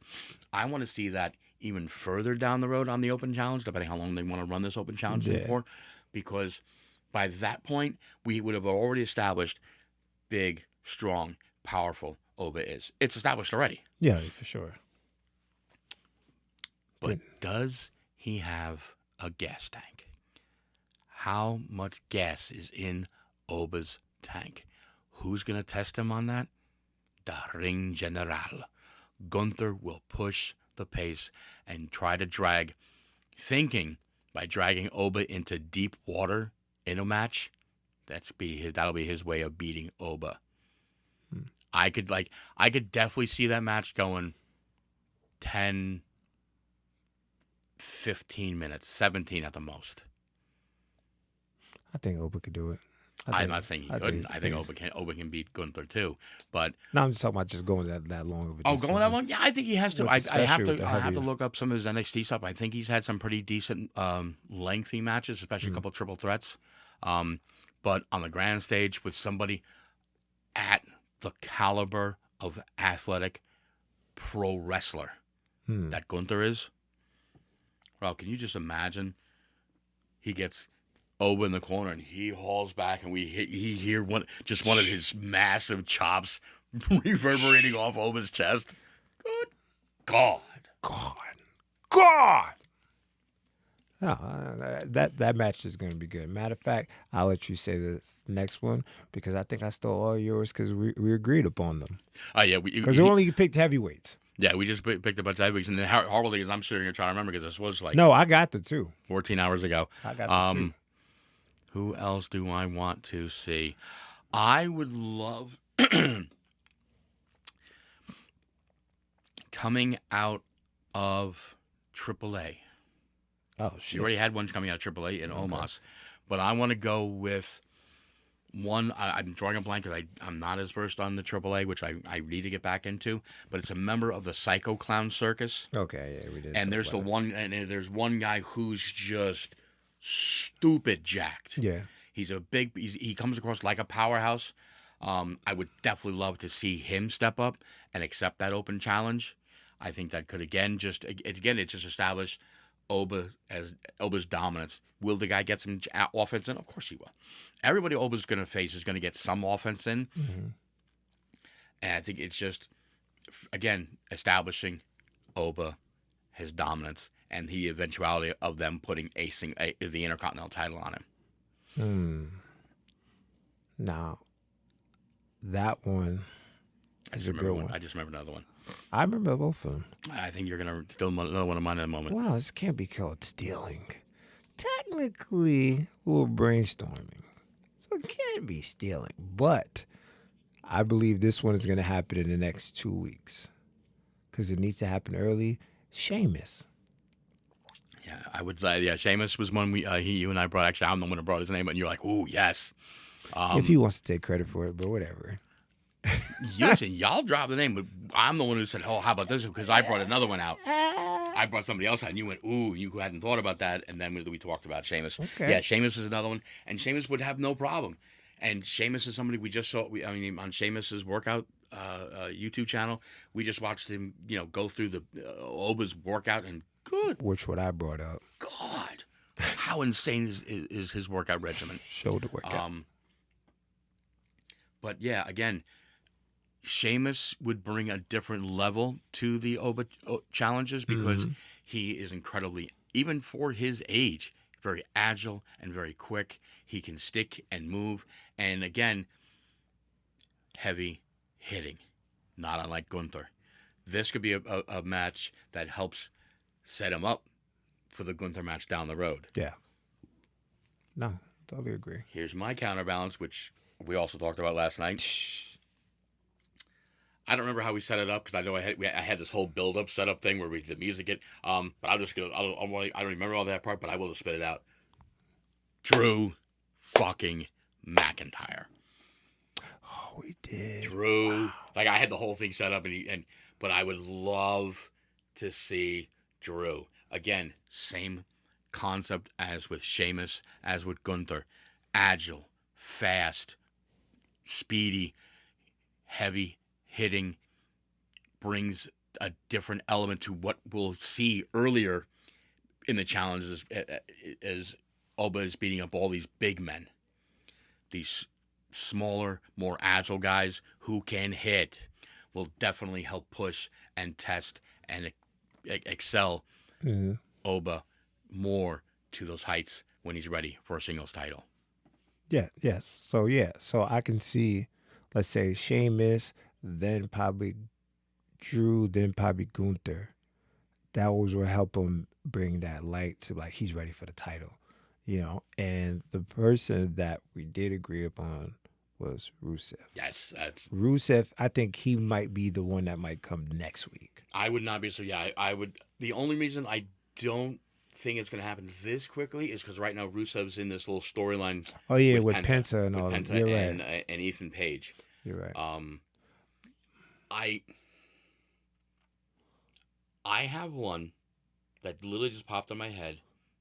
I want to see that even further down the road on the Open Challenge, depending how long they want to run this Open Challenge for, because by that point we would have already established big, strong, powerful Oba is. It's established already. Yeah, for sure. But does he have a gas tank? How much gas is in Oba's tank? Who's going to test him on that? The Ring General. Gunther will push the pace and try to drag, thinking by dragging Oba into deep water in a match, that'll be his way of beating Oba. I could definitely see that match going 10, 15 minutes, 17 at the most. I think Oba could do it. I'm not saying he couldn't. I think Oba can beat Gunther too. But no, I'm just talking about just going that long of a distance. Going that long? Yeah, I think he has to. I have to heavier. look up some of his NXT stuff. I think he's had some pretty decent lengthy matches, especially a couple of triple threats. But on the grand stage with somebody at the caliber of athletic pro wrestler that Gunther is, well, can you just imagine? He gets Oba in the corner and he hauls back, and he hear one of his massive chops reverberating off Oba's chest. Good God. No, that match is going to be good. Matter of fact, I'll let you say this next one because I think I stole all yours because we agreed upon them. Yeah, because we only picked heavyweights. Yeah, we just picked a bunch of heavyweights, and the horrible thing is I'm sitting here trying to remember because this was like no, I got the two 14 hours ago. I got the two. Who else do I want to see? I would love coming out of AAA. Oh, shit. You already had one coming out of AAA in Omos, but I want to go with one. I'm drawing a blank because I'm not as versed on the AAA, which I need to get back into. But it's a member of the Psycho Clown Circus. Okay, yeah, we did. And there's there's one guy who's just stupid jacked. Yeah, he comes across like a powerhouse. I would definitely love to see him step up and accept that open challenge. I think that could it just establish Oba's dominance. Will the guy get some offense in? Of course he will. Everybody Oba's going to face is going to get some offense in. Mm-hmm. And I think it's just, again, establishing Oba, his dominance, and the eventuality of them putting the Intercontinental title on him. Now, that one is a good one. I just remember another one. I remember both of them. I think you're going to steal another one of mine in a moment. Wow, this can't be called stealing. Technically, we're brainstorming. So it can't be stealing. But I believe this one is going to happen in the next 2 weeks. Because it needs to happen early. Sheamus. Yeah, I would say, Sheamus was one you and I brought. Actually, I'm the one who brought his name, and you're like, ooh, yes. If he wants to take credit for it, but whatever. Listen, y'all dropped the name, but I'm the one who said, oh, how about this? Because I brought another one out. I brought somebody else out, and you went, ooh, you hadn't thought about that. And then we talked about Sheamus. Okay. Yeah, Sheamus is another one, and Sheamus would have no problem. And Sheamus is somebody we just saw. On Sheamus's workout YouTube channel, we just watched him, go through the Oba's workout, and good. Which what I brought up. God, how insane is his workout regimen? Shoulder workout. But yeah, again, Sheamus would bring a different level to the Oba challenges because he is incredibly, even for his age, very agile and very quick. He can stick and move. And again, heavy hitting, not unlike Gunther. This could be a match that helps set him up for the Gunther match down the road. Yeah. No, totally agree. Here's my counterbalance, which we also talked about last night. I don't remember how we set it up because I know I had this whole build-up setup thing where we did music. But I don't remember all that part, but I will just spit it out. Drew fucking McIntyre. Oh, we did. Drew, like I had the whole thing set up, but I would love to see Drew again. Same concept as with Sheamus, as with Gunther. Agile, fast, speedy, heavy hitting, brings a different element to what we'll see earlier in the challenges as Oba is beating up all these big men, these smaller, more agile guys who can hit will definitely help push and test and excel Oba more to those heights when he's ready for a singles title. Yeah, yes. So I can see, let's say Sheamus, then probably Drew, then probably Gunther. That was what helped him bring that light to like he's ready for the title, And the person that we did agree upon was Rusev. Yes, that's Rusev. I think he might be the one that might come next week. I would not be so. Yeah, I would. The only reason I don't think it's going to happen this quickly is because right now Rusev's in this little storyline. Oh yeah, with Penta and all. Penta You're and, right. And Ethan Page. You're right. I have one that literally just popped in my head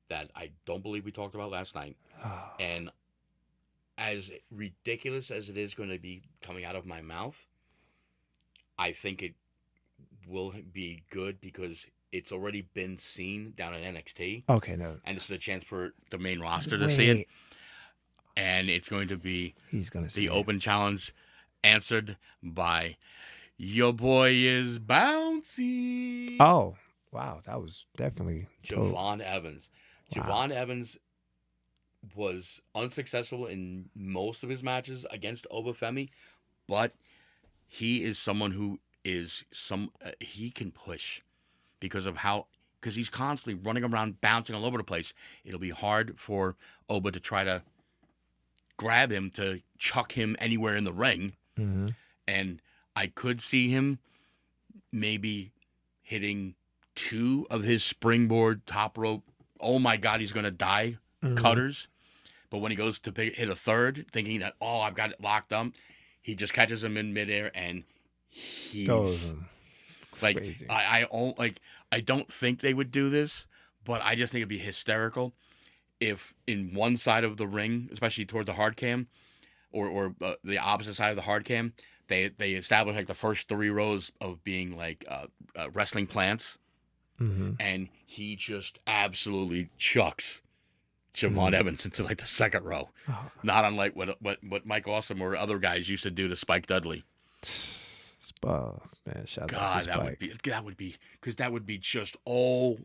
that I don't believe we talked about last night, and as ridiculous as it is going to be coming out of my mouth, I think it will be good because it's already been seen down at NXT. Okay, no. And this is a chance for the main roster to see it. And it's going to be the open challenge answered by your boy is bouncy. Oh, wow. That was definitely Javon Evans. Wow. Javon Evans was unsuccessful in most of his matches against Obafemi, but he is someone who is he can push because he's constantly running around, bouncing all over the place. It'll be hard for Oba to try to grab him, to chuck him anywhere in the ring. Mm-hmm. And I could see him maybe hitting 2 of his springboard top rope. Oh my God, he's going to die. Cutters. But when he goes to hit a third, thinking that, I've got it locked up, he just catches him in midair and he's crazy. I don't think they would do this, but I just think it'd be hysterical if in one side of the ring, especially toward the hard cam, or the opposite side of the hard cam, they establish like the first 3 rows of being like wrestling plants, and he just absolutely chucks Javon Evans into like the second row, not unlike what Mike Awesome or other guys used to do to Spike Dudley. Man, shout out to Spike. that would be just, oh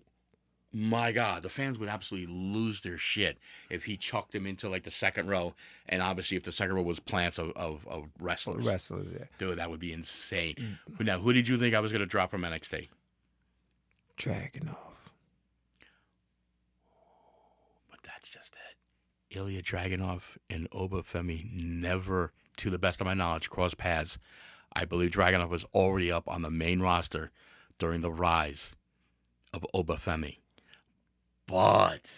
my God, the fans would absolutely lose their shit if he chucked him into like the second row, and obviously if the second row was plants of wrestlers. Wrestlers, yeah. Dude, that would be insane. But now, who did you think I was going to drop from NXT? Dragunov. But that's just it. Ilya Dragunov and Obafemi never, to the best of my knowledge, crossed paths. I believe Dragunov was already up on the main roster during the rise of Obafemi. But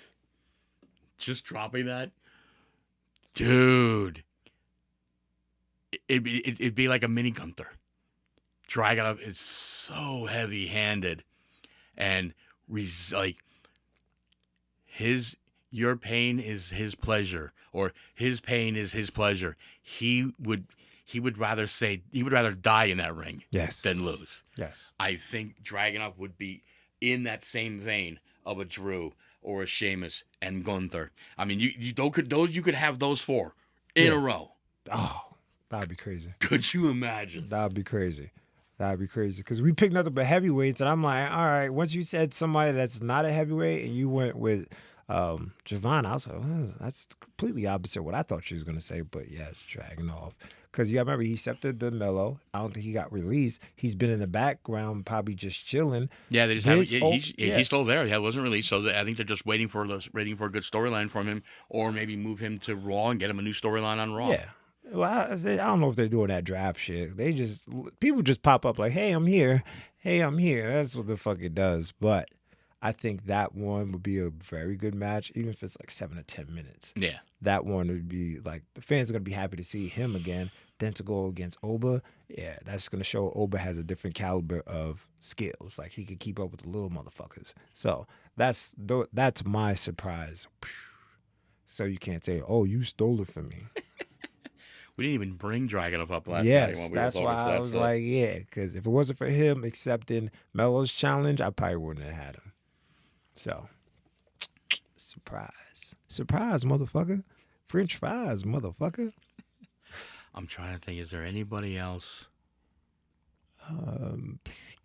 just dropping that, dude, it'd be like a mini Gunther. Dragunov is so heavy-handed, and your pain is his pleasure, or his pain is his pleasure. He would rather die in that ring than lose. Yes. I think Dragunov would be in that same vein of a Drew or a Sheamus and Gunther. I mean, you could have those 4 in a row. Oh, that'd be crazy. Could you imagine? That'd be crazy. Because we picked nothing but heavyweights, and I'm like, all right. Once you said somebody that's not a heavyweight, and you went with Javon, I was like, that's completely opposite what I thought she was gonna say. But yeah, it's Dragunov. Because you remember he accepted the Mello. I don't think he got released. He's been in the background, probably just chilling. Yeah, they just he's still there. Yeah, it wasn't released, so I think they're just waiting for a good storyline from him, or maybe move him to Raw and get him a new storyline on Raw. Yeah. Well, I don't know if they're doing that draft shit. People just pop up like, hey, I'm here. Hey, I'm here. That's what the fuck it does. But I think that one would be a very good match, even if it's like 7 to 10 minutes. Yeah. That one would be like, the fans are going to be happy to see him again. Then to go against Oba, yeah, that's going to show Oba has a different caliber of skills. Like, he could keep up with the little motherfuckers. So that's my surprise. So you can't say, oh, you stole it from me. We didn't even bring Dragunov up last night. Yes, that's why I was like, yeah, because if it wasn't for him accepting Melo's challenge, I probably wouldn't have had him. So, surprise, motherfucker. French fries, motherfucker. I'm trying to think. Is there anybody else?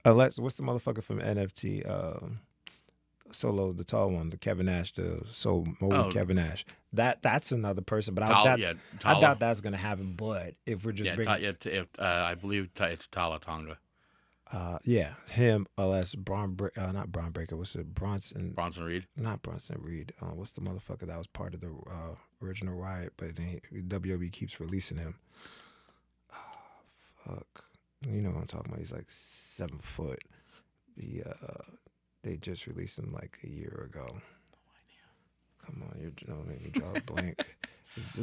Unless what's the motherfucker from NFT? Solo, the tall one, the Kevin Nash, the soul mode Kevin Nash. That's another person, but I doubt that's gonna happen. But if we're just bringing, I believe it's Tala Tonga. yeah, him, unless not Braun Breaker. What's it? Bronson Reed. Not Bronson Reed. What's the motherfucker that was part of the original Riot? But then WWE keeps releasing him. Fuck, you know what I'm talking about? He's like 7 foot. They just released him like a year ago. Come on, you're making me draw a blank. It's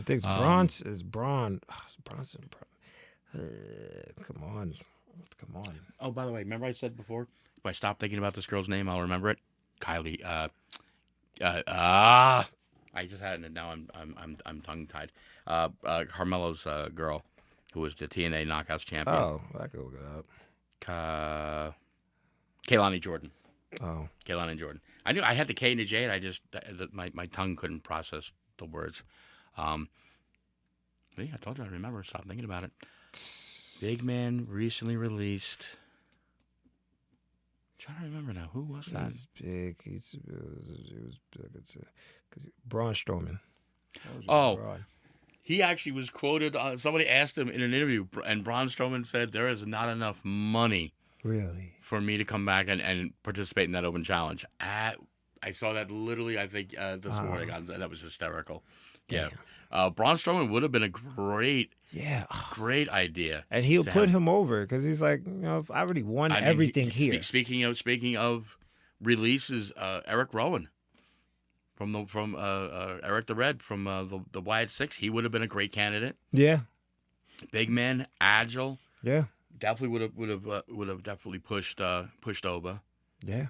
Braun. Bronson. Come on. Oh, by the way, remember I said before, if I stop thinking about this girl's name, I'll remember it. Kylie. I just had it, and now I'm tongue tied. Carmelo's girl, who was the TNA Knockouts champion. Oh, I could look it up. Kaylani Jordan. Oh, Kaylani Jordan. I knew I had the K and the J, and I just my tongue couldn't process the words. But yeah, I told you I remember. Stop thinking about it. Big man recently released. I'm trying to remember now. Who was that? He's big. He was big. Braun Strowman. Braun. He actually was quoted. Somebody asked him in an interview, and Braun Strowman said, "There is not enough money." Really? For me to come back and participate in that open challenge. I saw that literally, I think, this morning. That was hysterical. Damn. Yeah. Braun Strowman would have been a great idea. And he'll put him over because he's like, I already won everything here. Speaking of releases, Eric Rowan from Eric the Red from the Wyatt Six, he would have been a great candidate. Yeah. Big man, agile. Yeah. Definitely would have definitely pushed over. Yeah.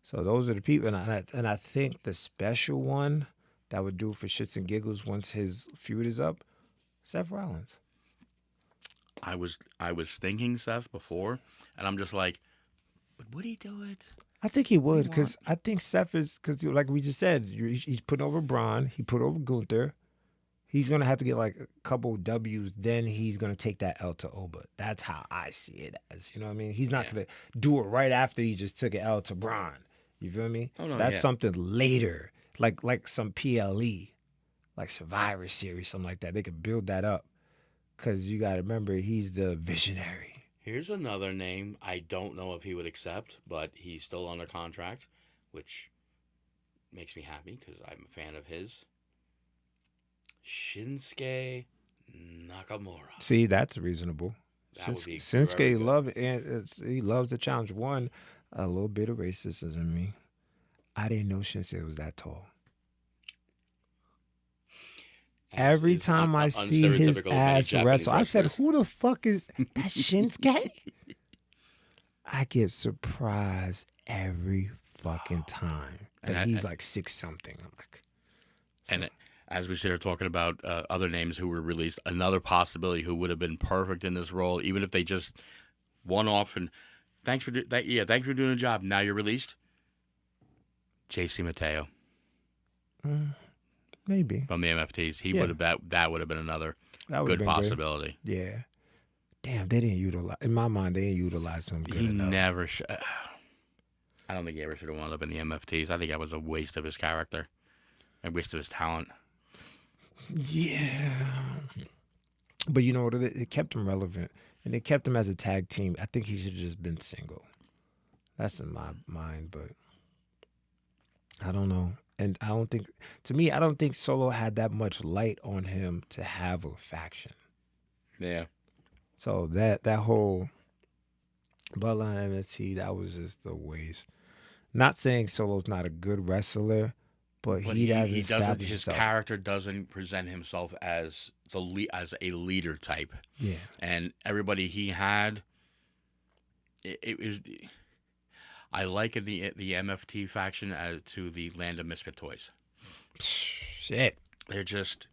So those are the people, and I think the special one that would do for shits and giggles once his feud is up, Seth Rollins. I was thinking Seth before, and I'm just like, but would he do it? I think he would because I think Seth is because like we just said, he's putting over Braun, he put over Gunther. He's going to have to get like a couple W's, then he's going to take that L to Oba. That's how I see it as. You know what I mean? He's not going to do it right after he just took an L to Braun. You feel me? Oh, no, that's something later, like some PLE, like Survivor Series, something like that. They could build that up because you got to remember, he's the visionary. Here's another name. I don't know if he would accept, but he's still under contract, which makes me happy because I'm a fan of his. Shinsuke Nakamura. See, that's reasonable. Shinsuke he loves the challenge. One, a little bit of racism in me. I didn't know Shinsuke was that tall. Every time I see his ass wrestle, I said, "Who the fuck is that Shinsuke?" I get surprised every fucking time that he's like 6-something. I'm like, and as we sit here talking about other names who were released, another possibility who would have been perfect in this role, even if they just one off and thanks for doing the job. Now you're released. JC Mateo. Maybe from the MFTs, he would have that would have been another good possibility. Good. Yeah. Damn, they didn't utilize. In my mind, they didn't utilize him good enough. Never. I don't think he ever should have wound up in the MFTs. I think that was a waste of his character, a waste of his talent. Yeah, but you know what? It kept him relevant, and it kept him as a tag team. I think he should have just been single. That's in my mind, but I don't know. And I don't think Solo had that much light on him to have a faction. Yeah. So that whole Bloodline MST, that was just a waste. Not saying Solo's not a good wrestler, but he hasn't established his himself. character doesn't present himself as as a leader type. Yeah. And everybody he had, it was. I liken the MFT faction to the Land of Misfit Toys. Shit. They're just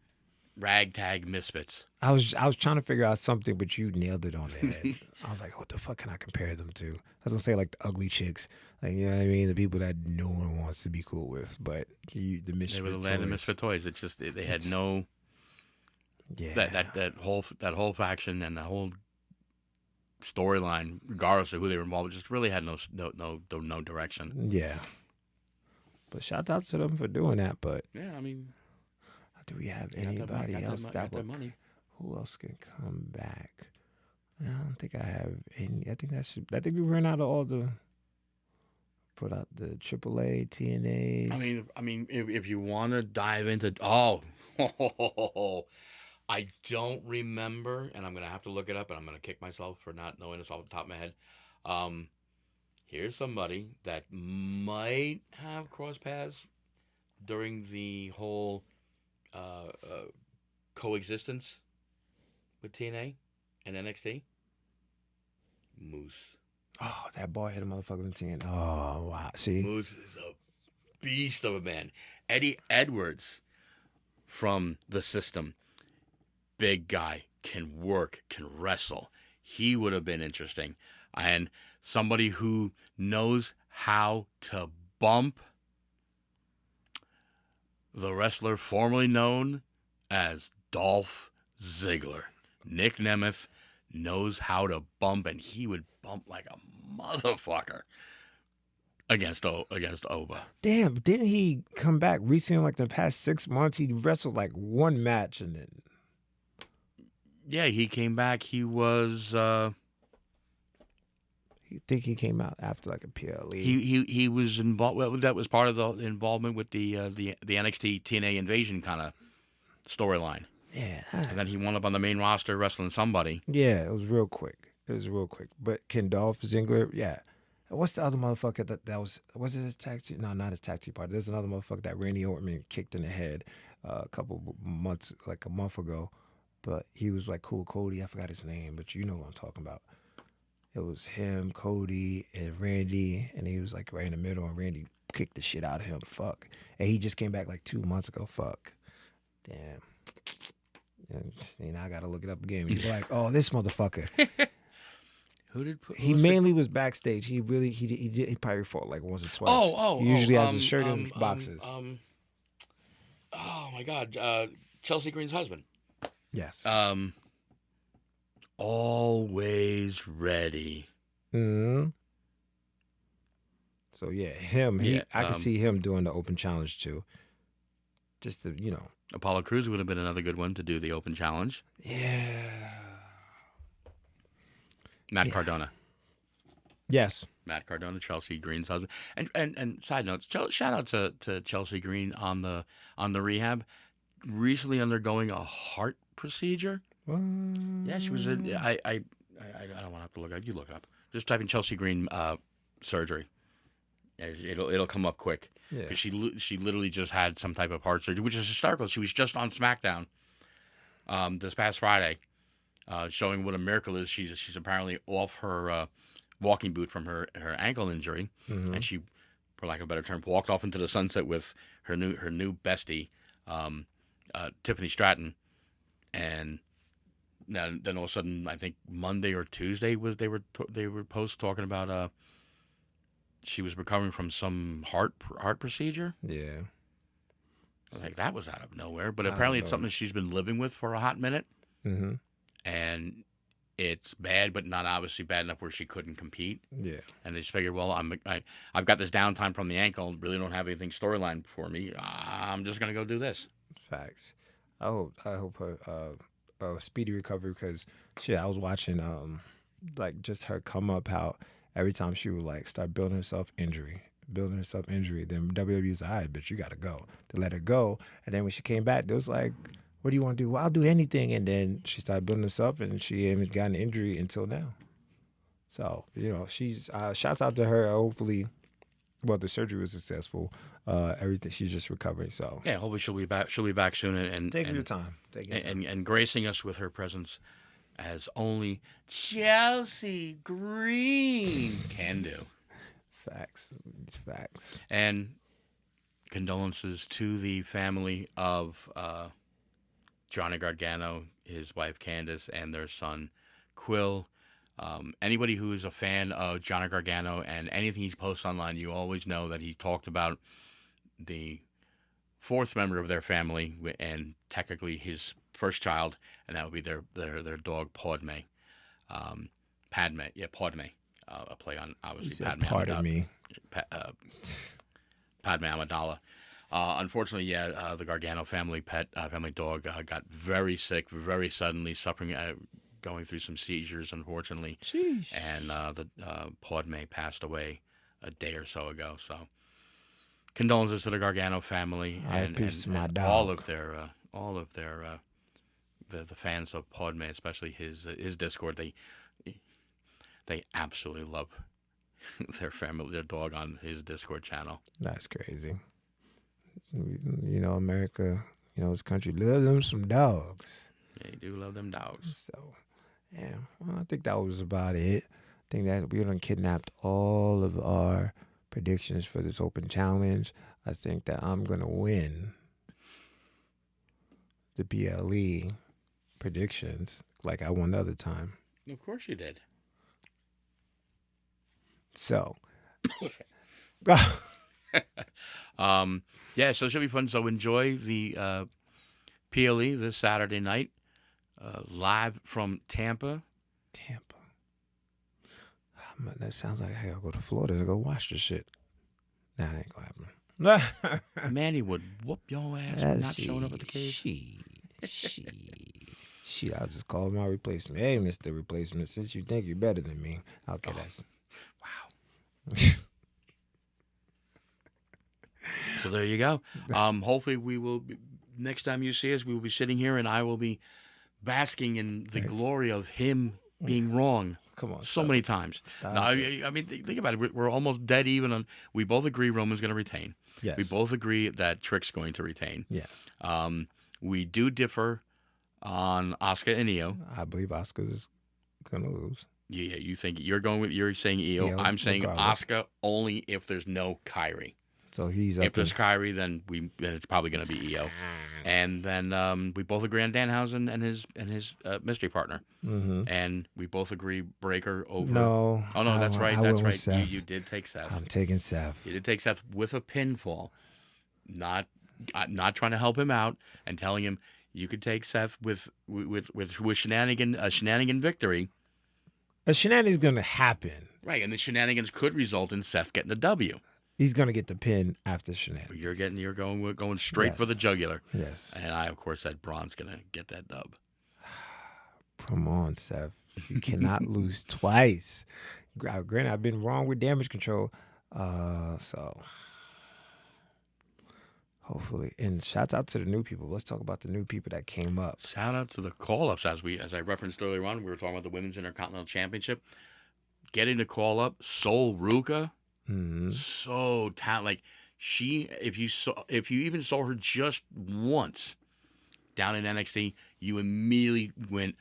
ragtag misfits. I was trying to figure out something, but you nailed it on the head. I was like, what the fuck can I compare them to? I was gonna say like the ugly chicks, like, you know what I mean, the people that no one wants to be cool with. But the Misfit Toys. They were the Land of Misfit Toys. It's just they had no. Yeah. that whole faction and the whole storyline, regardless of who they were involved with, just really had no direction. Yeah. But shout out to them for doing that. But Yeah, I mean, do we have got that anybody money, else got that money. Who else can come back? I don't think I have any. I think we ran out of all the. Put out the AAA, TNAs. I mean, if you want to dive into, I don't remember, and I'm gonna have to look it up, and I'm gonna kick myself for not knowing this off the top of my head. Here's somebody that might have cross paths during the whole coexistence with TNA and NXT. Moose. Oh, that boy hit a motherfucker in 10. Oh, wow. See? Moose is a beast of a man. Eddie Edwards from the system. Big guy, can work, can wrestle. He would have been interesting. And somebody who knows how to bump the wrestler formerly known as Dolph Ziggler. Nick Nemeth knows how to bump, and he would bump like a motherfucker against Oba. Damn, didn't he come back recently, like the past 6 months? He wrestled like one match and then. Yeah, he came back. He was. You think he came out after like a PLE? He was involved. Well, that was part of the involvement with the NXT TNA Invasion kind of storyline. Yeah. And then he wound up on the main roster wrestling somebody. Yeah, it was real quick. But can Dolph Ziggler? Yeah. What's the other motherfucker that was it his tag team? No, not his tag team partner. There's another motherfucker that Randy Orton kicked in the head a couple months, like a month ago. But he was like cool Cody. I forgot his name, but you know what I'm talking about. It was him, Cody, and Randy, and he was like right in the middle, and Randy kicked the shit out of him. Fuck. And he just came back like 2 months ago. Fuck. Damn. And I gotta look it up again. He's like, oh, this motherfucker. He mainly was backstage. He probably fought like once or twice. He usually has his shirt in boxes. Oh my God, Chelsea Green's husband. Yes. Always ready. Hmm. So yeah, him. I can see him doing the open challenge too. Just to, Apollo Crews would have been another good one to do the open challenge. Yeah. Matt Cardona. Yes. Matt Cardona, Chelsea Green's husband. And side notes, shout out to Chelsea Green on the rehab. Recently undergoing a heart procedure. Yeah, she was in. I don't want to have to look it up. You look it up. Just type in Chelsea Green surgery. It'll come up quick. Yeah. Because she literally just had some type of heart surgery, which is hysterical. She was just on SmackDown this past Friday, showing what a miracle is. She's apparently off her walking boot from her ankle injury, and she, for lack of a better term, walked off into the sunset with her new bestie, Tiffany Stratton, and then all of a sudden, I think Monday or Tuesday they were posts talking about she was recovering from some heart procedure. Yeah. Like, that was out of nowhere, but apparently it's something she's been living with for a hot minute. Mm-hmm. And it's bad, but not obviously bad enough where she couldn't compete. Yeah. And they just figured, well, I've got this downtime from the ankle, really don't have anything storyline for me. I'm just gonna go do this. Facts. I hope her speedy recovery, because shit, I was watching like just her come up, how every time she would like start building herself injury, then WWE's all right, bitch, you gotta go. They let her go, and then when she came back, they was like, what do you want to do? Well, I'll do anything. And then she started building herself, and she haven't gotten an injury until now. So, she's shouts out to her. Hopefully, the surgery was successful. Everything, she's just recovering. So yeah, hopefully she'll be back. She'll be back soon, and take your time. And gracing us with her presence as only Chelsea Green can do. Facts. And condolences to the family of Johnny Gargano, his wife Candice, and their son Quill. Anybody who is a fan of Johnny Gargano and anything he posts online, you always know that he talked about the fourth member of their family, and technically his first child, and that would be their dog Padme. Padme. A play on obviously Padme. Pardon me. Padme Amidala. Unfortunately, the Gargano family dog got very sick, very suddenly, suffering, going through some seizures, unfortunately. Sheesh. And the Padme passed away a day or so ago. So, condolences to the Gargano family and all of their the fans of Padme, especially his Discord. They absolutely love their dog on his Discord channel. That's crazy. America, this country love them some dogs. They do love them dogs. So, yeah, well, I think that was about it. I think that we done kidnapped all of our predictions for this open challenge. I think that I'm going to win the BLE predictions like I won the other time. Of course you did. So, yeah, so it should be fun. So enjoy the PLE this Saturday night, live from Tampa. That sounds like I gotta go to Florida to go watch this shit. Nah, that ain't gonna happen. Manny would whoop your ass for not showing up at the cave. Shit, I'll just call my replacement. Hey, Mr. Replacement, since you think you're better than me. Okay, that's... Wow. So there you go. Hopefully we will, next time you see us, we will be sitting here and I will be basking in the glory of him being wrong. Come on. So many times. Now, I mean, think about it. We're almost dead even on, we both agree Roman's going to retain. Yes. We both agree that Trick's going to retain. Yes. We do differ on Asuka and Io. I believe Asuka's going to lose. Yeah, you think you're saying Io. I'm saying Asuka only if there's no Kairi. So he's if there's Kairi, then it's probably going to be Io, and then we both agree on Danhausen and his mystery partner, and we both agree Breaker over. No. Oh no, that's right. That's right. Seth. You did take Seth. I'm taking Seth. You did take Seth with a pinfall, not trying to help him out and telling him you could take Seth with shenanigan victory. A shenanigan's going to happen. Right, and the shenanigans could result in Seth getting the W. He's going to get the pin after shenanigans. You're going straight for the jugular. Yes. And I, of course, said Braun's going to get that dub. Come on, Seth. You cannot lose twice. Granted, I've been wrong with damage control. So hopefully, and shouts out to the new people. Let's talk about the new people that came up. Shout out to the call-ups. As I referenced earlier on, we were talking about the Women's Intercontinental Championship. Getting the call-up, Sol Ruka. So talented. Like if you even saw her just once down in NXT, you immediately went,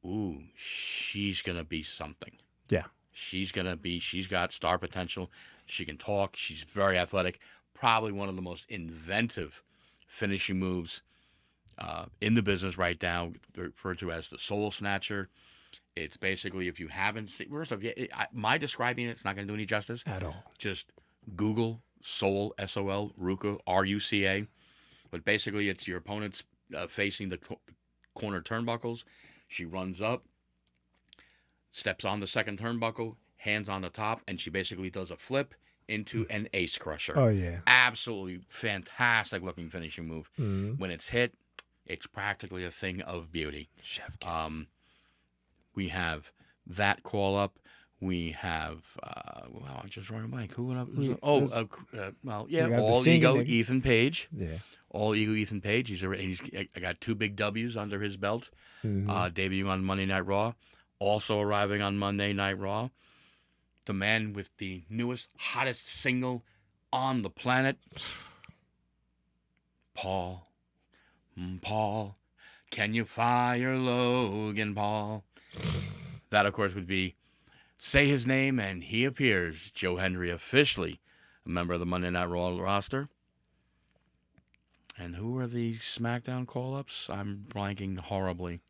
"Ooh, she's gonna be something." Yeah, she's got star potential. She can talk. She's very athletic. Probably one of the most inventive finishing moves in the business right now, referred to as the Soul Snatcher. It's basically, if you haven't seen, first off, my describing it's not going to do any justice at all. Just Google Sol, S-O-L, Ruka, R-U-C-A. But basically, it's your opponent's facing the corner turnbuckles. She runs up, steps on the second turnbuckle, hands on the top, and she basically does a flip into an ace crusher. Oh, yeah. Absolutely fantastic looking finishing move. Mm-hmm. When it's hit, it's practically a thing of beauty. Chef kiss. We have that call up. We have, I'm just drawing a blank. Who went up? All ego Ethan Page. Yeah. All ego Ethan Page. He's got 2 big W's under his belt. Debuting on Monday Night Raw. Also arriving on Monday Night Raw. The man with the newest, hottest single on the planet. Paul, can you fire Logan Paul? That, of course, would be say his name and he appears. Joe Hendry, officially a member of the Monday Night Raw roster. And who are the SmackDown call-ups? I'm blanking horribly.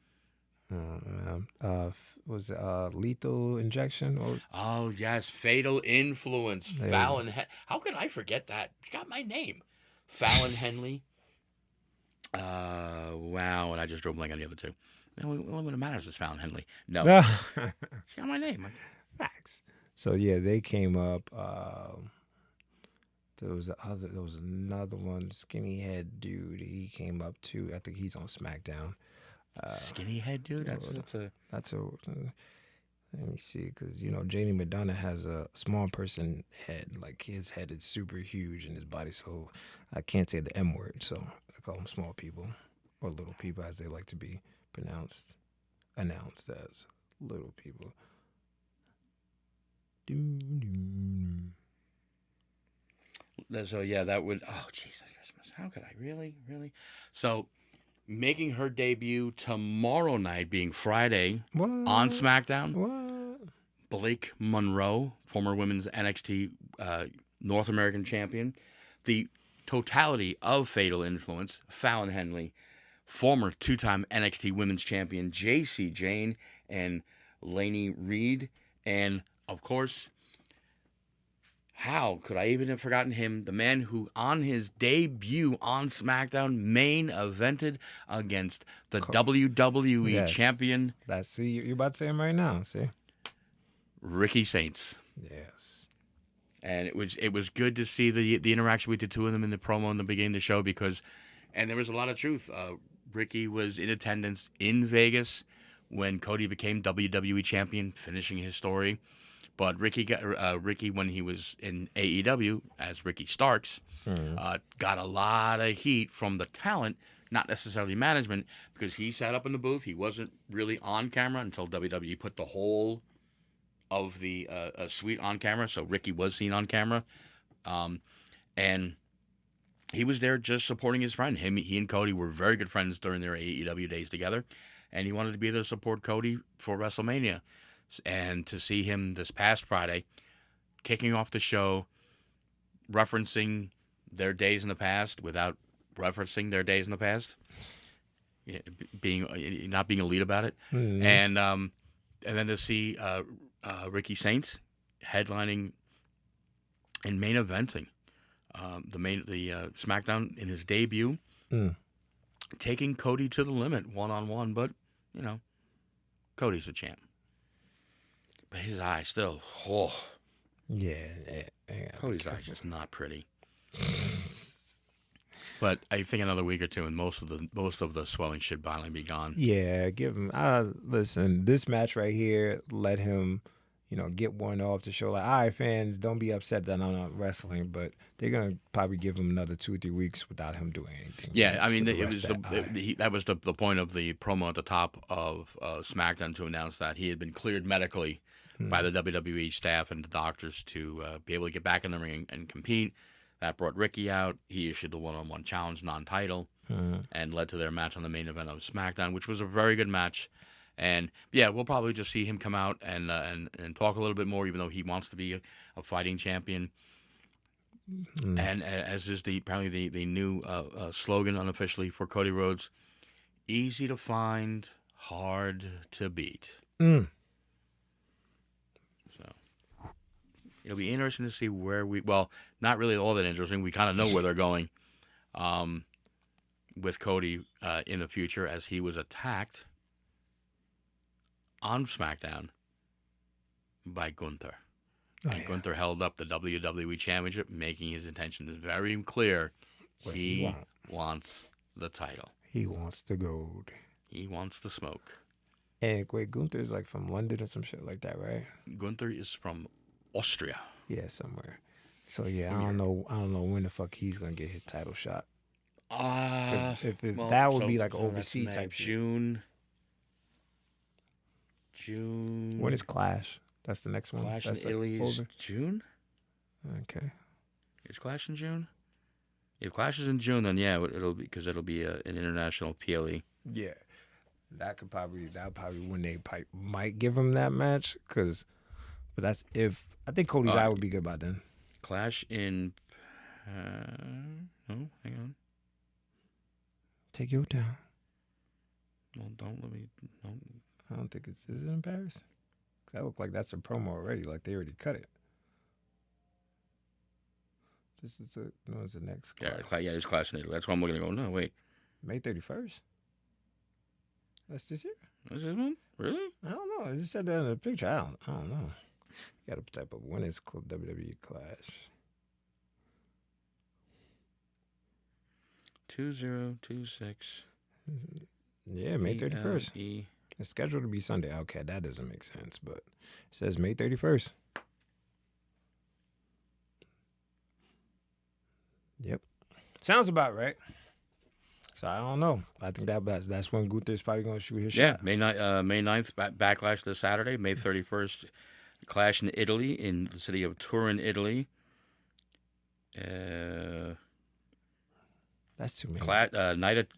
Was it Lethal Injection? Oh, yes. Fatal Influence. Fallon. How could I forget that? You got my name. Fallon Henley. Wow, and I just drove blank on the other two. The only one that matters is Fallon Henley. No, she got my name. Facts. So yeah, they came up. There was another one, skinny head dude. He came up too. I think he's on SmackDown. Skinny head dude. That's a. Let me see, because JD Madonna has a small person head. Like his head is super huge in his body, so I can't say the M word. So I call them small people or little people, as they like to be announced as little people. So yeah, that would. Oh Jesus Christmas! How could I really? So, making her debut tomorrow night, being Friday What? on SmackDown. What? Blake Monroe, former women's NXT North American champion, the totality of Fatal Influence, Fallon Henley, former two-time NXT Women's Champion JC Jane and Lainey Reed, and of course, how could I even have forgotten him? The man who, on his debut on SmackDown, main evented against the WWE Yes. champion. See, you're about to say him right now. See, Ricky Saints. yes. And it was good to see the interaction with the two of them in the promo in the beginning of the show and there was a lot of truth. Ricky was in attendance in Vegas when Cody became WWE champion, finishing his story. But Ricky, when he was in AEW as Ricky Starks, got a lot of heat from the talent, not necessarily management, because he sat up in the booth. He wasn't really on camera until WWE put the whole of the suite on camera. So Ricky was seen on camera, and he was there just supporting his friend. He and Cody were very good friends during their AEW days together, and he wanted to be there to support Cody for WrestleMania. And to see him this past Friday, kicking off the show, referencing their days in the past without referencing their days in the past, not being a lead about it, and then to see Ricky Saints headlining and main eventing the SmackDown in his debut, taking Cody to the limit 1-on-1, but Cody's a champ. But his eye still, Yeah. Cody's eye's just not pretty. But I think another week or two, and most of the swelling should finally be gone. Yeah, give him. Listen, this match right here, let him, get one off to show like, all right, fans, don't be upset that I'm not wrestling, but they're gonna probably give him another 2 or 3 weeks without him doing anything. Yeah, I mean, that was the point of the promo at the top of SmackDown to announce that he had been cleared medically by the WWE staff and the doctors to be able to get back in the ring and compete. That brought Ricky out. He issued the one-on-one challenge, non-title, and led to their match on the main event of SmackDown, which was a very good match. And yeah, we'll probably just see him come out and talk a little bit more, even though he wants to be a fighting champion. And as is apparently the new slogan unofficially for Cody Rhodes: easy to find, hard to beat. It'll be interesting to see where not really all that interesting. We kind of know where they're going with Cody in the future, as he was attacked on SmackDown by Gunther. And Gunther held up the WWE Championship, making his intentions very clear. He wants the title. He wants the gold. He wants the smoke. And wait, Gunther's like from London or some shit like that, right? Gunther is from Austria. Yeah, somewhere. So yeah, I don't know when the fuck he's gonna get his title shot. That would be like an overseas type shit. June. When is Clash? That's the next one. Clash That's in Italy is June. Okay. Is Clash in June? If Clash is in June, then yeah, it'll be because it'll be an international PLE. Yeah, that'll probably when they might give him that match, but that's if I think Cody's eye would be good by then. Clash in hang on. Take your time. Well, don't let me. No. I don't think is it in Paris? That look like that's a promo already. Like they already cut it. This is it's the next Clash. Yeah, it's Clash in Italy. That's why I'm looking to go. No, wait. May 31st. That's this year. Is this one? Really? I don't know. It just said that in the picture. I don't know. You got to type up when is WWE Clash. 2026. Yeah, May 31st. It's scheduled to be Sunday. Okay, that doesn't make sense, but it says May 31st. Yep. Sounds about right. So I don't know. I think that's when Gunther's probably going to shoot his shot. May 9th, Backlash this Saturday. May 31st, Clash in Italy, in the city of Turin, Italy. That's too many.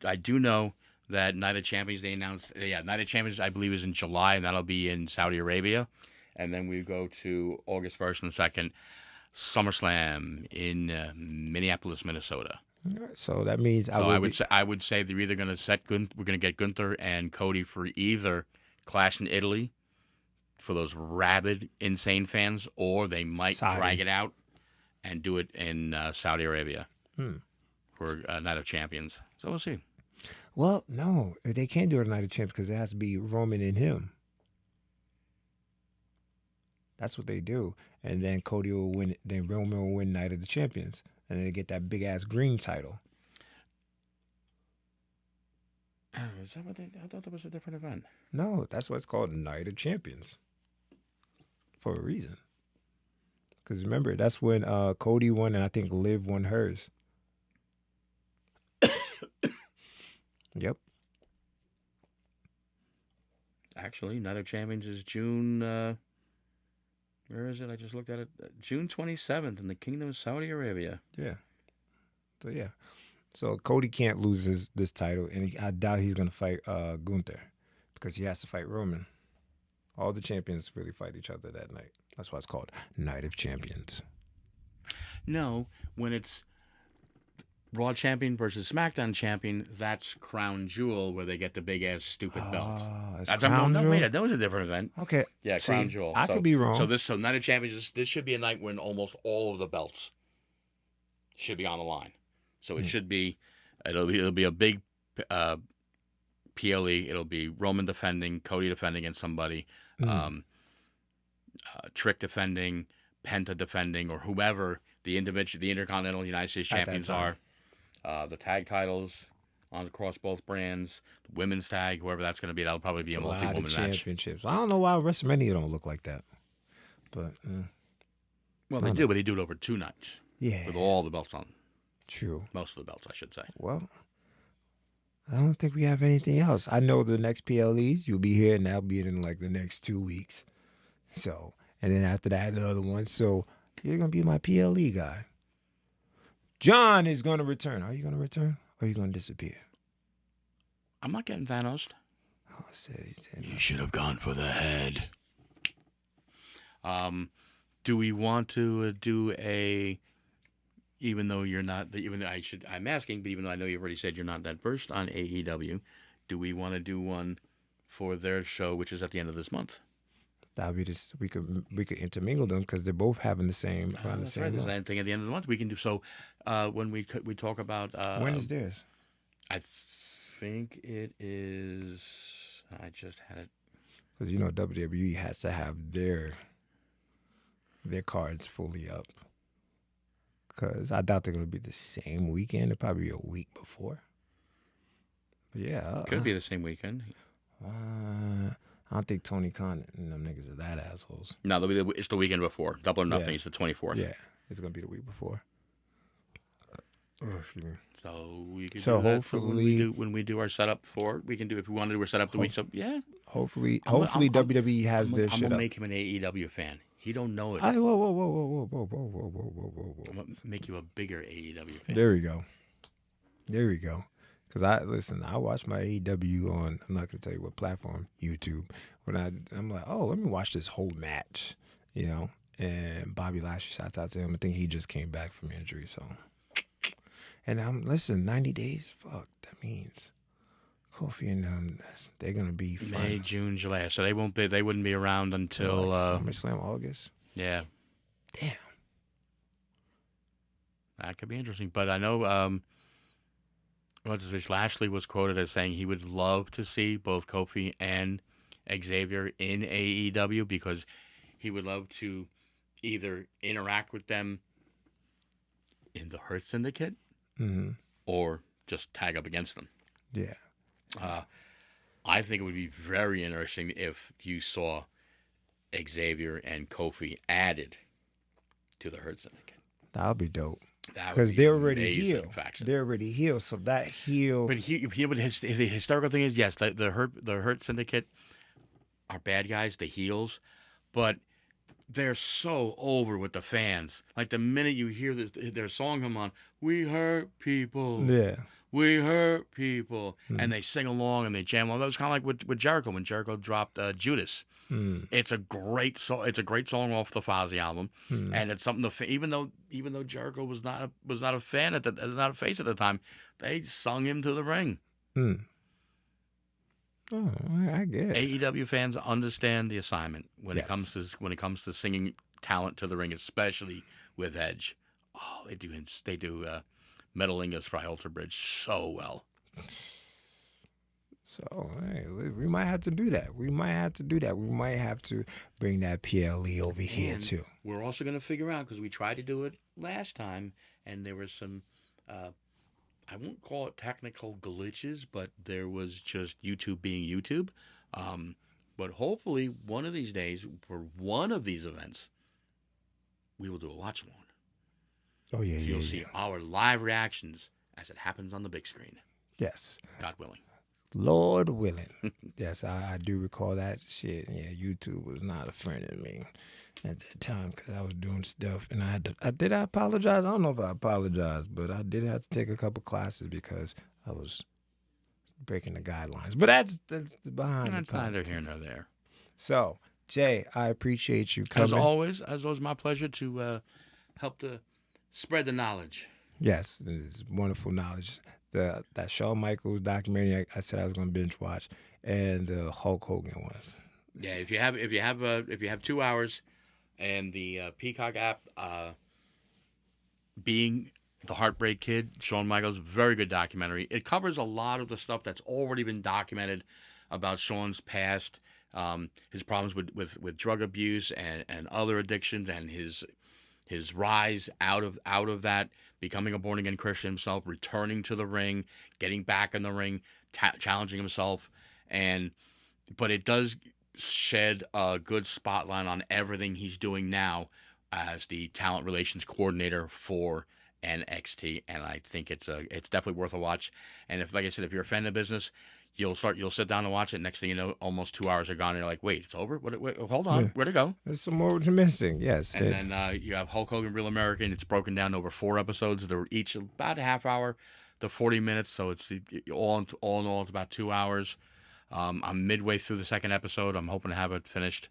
I do know that Night of Champions, they announced, Night of Champions, I believe, is in July, and that'll be in Saudi Arabia. And then we go to August 1st and 2nd, SummerSlam in Minneapolis, Minnesota. So that means I would say they're either going to we're going to get Gunther and Cody for either Clash in Italy for those rabid, insane fans, or they might drag it out and do it in Saudi Arabia for Night of Champions. So we'll see. Well, no, they can't do it at Night of Champions because it has to be Roman and him. That's what they do. And then Cody will win. Then Roman will win Night of the Champions. And then they get that big-ass green title. Is that what I thought that was a different event. No, that's what's called Night of Champions. For a reason. Because remember, that's when Cody won and I think Liv won hers. Yep. Actually, Night of Champions is June... where is it? I just looked at it. June 27th in the Kingdom of Saudi Arabia. Yeah. So Cody can't lose this title, and I doubt he's going to fight Gunther because he has to fight Roman. All the champions really fight each other that night. That's why it's called Night of Champions. No, when it's Raw champion versus SmackDown champion, that's Crown Jewel, where they get the big ass stupid belt. That's Crown Jewel? Wait, that was a different event. Okay, yeah, Crown Jewel. I could be wrong. So Night of Champions, this should be a night when almost all of the belts should be on the line. So it should be, it'll be a big PLE. It'll be Roman defending, Cody defending against somebody, Trick defending, Penta defending, or whoever the Intercontinental United States champions are. The tag titles across both brands, the women's tag, whoever that's going to be, that'll probably be a multi-woman match. Championships. I don't know why WrestleMania don't look like that, but well, they do, but they do it over 2 nights. Yeah, with all the belts on. True. Most of the belts, I should say. Well, I don't think we have anything else. I know the next PLEs you'll be here, and that'll be in like the next 2 weeks. So, and then after that, the other one. So you're gonna be my PLE guy. John is going to return. Are you going to return? Or are you going to disappear? I'm not getting Thanos. Oh, he said you should have gone for the head. Do we want to do a... Even though you're not... I'm asking, but even though I know you've already said you're not that versed on AEW, do we want to do one for their show, which is at the end of this month? That'll be this. We could intermingle them because they're both having the same. That's right. There's anything at the end of the month we can do. So when we talk about when is theirs? I think it is. I just had it because WWE has to have their cards fully up. Because I doubt they're gonna be the same weekend. It'll probably be a week before. But yeah, could be the same weekend. I don't think Tony Khan and them niggas are that assholes. No, it's the weekend before. Double or Nothing is the 24th. Yeah, it's going to be the week before. Excuse me. So we can do that. Hopefully, so when we do our setup for it, we can do, if we want to do our setup the week. So yeah. Hopefully WWE has their shit up. I'm going to make him an AEW fan. He don't know it. Whoa. I'm going to make you a bigger AEW fan. There we go. Because I watch my AEW on, I'm not going to tell you what platform, YouTube. When I'm like, let me watch this whole match, And Bobby Lashley, shouts out to him. I think he just came back from injury, so. And 90 days, fuck, that means Kofi and them, they're going to be fine. May, June, July. So they wouldn't be around until SummerSlam, August. Yeah. Damn. That could be interesting. But I know what's his Lashley was quoted as saying he would love to see both Kofi and Xavier in AEW because he would love to either interact with them in the Hurt Syndicate or just tag up against them. Yeah. I think it would be very interesting if you saw Xavier and Kofi added to the Hurt Syndicate. That would be dope. Because they're already healed. They're already healed. So that heal. But his historical thing is, yes, the Hurt Syndicate are bad guys, the heels, but they're so over with the fans. Like the minute you hear their song come on, we hurt people. Yeah. We hurt people. And they sing along and they jam along. That was kind of like with Jericho when Jericho dropped Judas. It's a great song. It's a great song off the Fozzy album, and it's something even though Jericho was not a fan not a face at the time, they sung him to the ring. Oh, I get it. AEW fans understand the assignment when it comes to singing talent to the ring, especially with Edge. Oh, they do Metalingus Fry Alter Bridge so well. So hey, we might have to do that. We might have to bring that PLE over here too. We're also going to figure out, because we tried to do it last time, and there was some, I won't call it technical glitches, but there was just YouTube being YouTube. But hopefully one of these days, for one of these events, we will do a watch along. Oh yeah, You'll see our live reactions as it happens on the big screen. Yes. God willing. Lord willing. Yes, I do recall that shit. Yeah, YouTube was not a friend of me at that time because I was doing stuff, and I apologize? I don't know if I apologized, but I did have to take a couple classes because I was breaking the guidelines. But that's behind That's the neither here nor there. So, Jay, I appreciate you coming. As always, my pleasure to help to spread the knowledge. Yes, it's wonderful knowledge. That Shawn Michaels documentary I said I was going to binge watch, and the Hulk Hogan one. Yeah, if you have 2 hours, and the Peacock app, being the Heartbreak Kid, Shawn Michaels, very good documentary. It covers a lot of the stuff that's already been documented about Shawn's past, his problems with drug abuse and other addictions, and his rise out of that, becoming a born-again Christian himself, returning to the ring, getting back in the ring, challenging himself. But it does shed a good spotlight on everything he's doing now as the talent relations coordinator for NXT. And I think it's definitely worth a watch. And like I said, if you're a fan of the business, you'll sit down and watch it. Next thing you know, almost 2 hours are gone. And you're like, wait, it's over? Wait, hold on. Where'd it go? There's some more missing, yes. And then you have Hulk Hogan Real American. It's broken down over 4 episodes. They're each about a half hour to 40 minutes. So it's all in all, it's about 2 hours. I'm midway through the second episode. I'm hoping to have it finished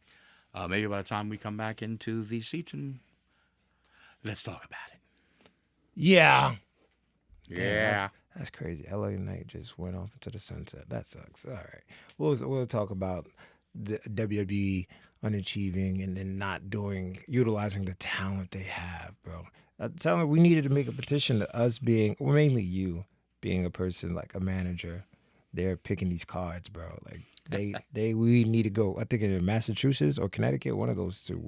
maybe by the time we come back into these seats, and let's talk about it. Yeah. Yeah. That's crazy. LA Knight just went off into the sunset. That sucks. All right. We'll talk about the WWE unachieving and then not utilizing the talent they have, bro. Tell me, we needed to make a petition to us being, or mainly you, being a person like a manager. They're picking these cards, bro. Like we need to go. I think in Massachusetts or Connecticut, one of those two.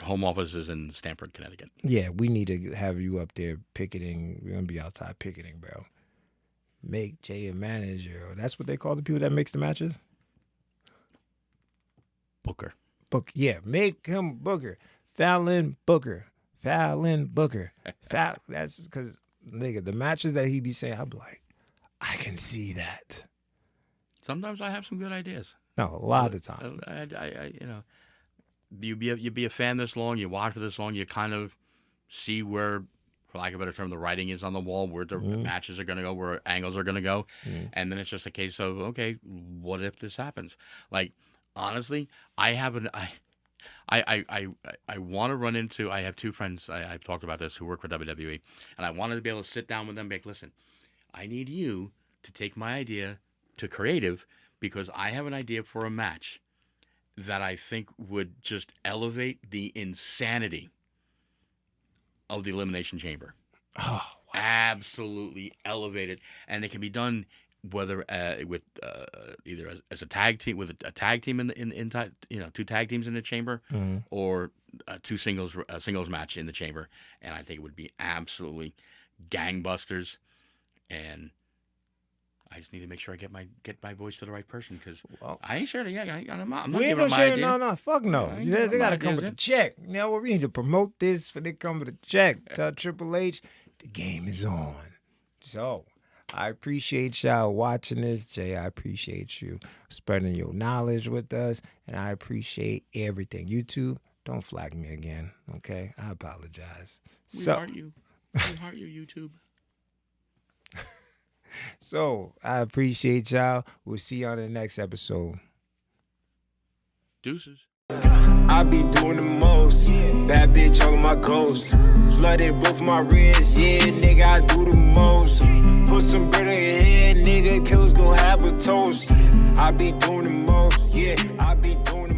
Home office is in Stamford, Connecticut. Yeah, we need to have you up there picketing. We're gonna be outside picketing, bro. Make Jay a manager. That's what they call the people that makes the matches. Booker. Yeah, make him Booker. Fallon Booker. That's because nigga, the matches that he be saying, I'm like, I can see that. Sometimes I have some good ideas. No, a lot of the time. You be a fan this long, you watch for this long, you kind of see where, for lack of a better term, the writing is on the wall, where the matches are going to go, where angles are going to go. And then it's just a case of, okay, what if this happens? Like, honestly, I want to run into, I have 2 friends, I've talked about this, who work for WWE, and I wanted to be able to sit down with them and be like, listen, I need you to take my idea to creative, because I have an idea for a match that I think would just elevate the insanity of the Elimination Chamber. Oh, absolutely elevated, and it can be done whether with either as a tag team with a tag team in two tag teams in the chamber, or two singles match in the chamber, and I think it would be absolutely gangbusters. And I just need to make sure I get my voice to the right person, because I ain't sure. I'm not we ain't giving gonna my share. idea. No, fuck no. Yeah, They gotta come with the check. You know what? We need to promote this for they come with a check. Tell Triple H the game is on. So I appreciate y'all watching this, Jay. I appreciate you spreading your knowledge with us, and I appreciate everything. YouTube, don't flag me again, okay? I apologize. We heart you. We heart you, YouTube. So I appreciate y'all. We'll see you on the next episode. Deuces. I be doing the most. Bad bitch, all of my goals. Flooded both my wrists. Yeah, nigga, I do the most. Put some bread on your head, nigga. Killers gon' have a toast. I be doing the most. Yeah, I be doing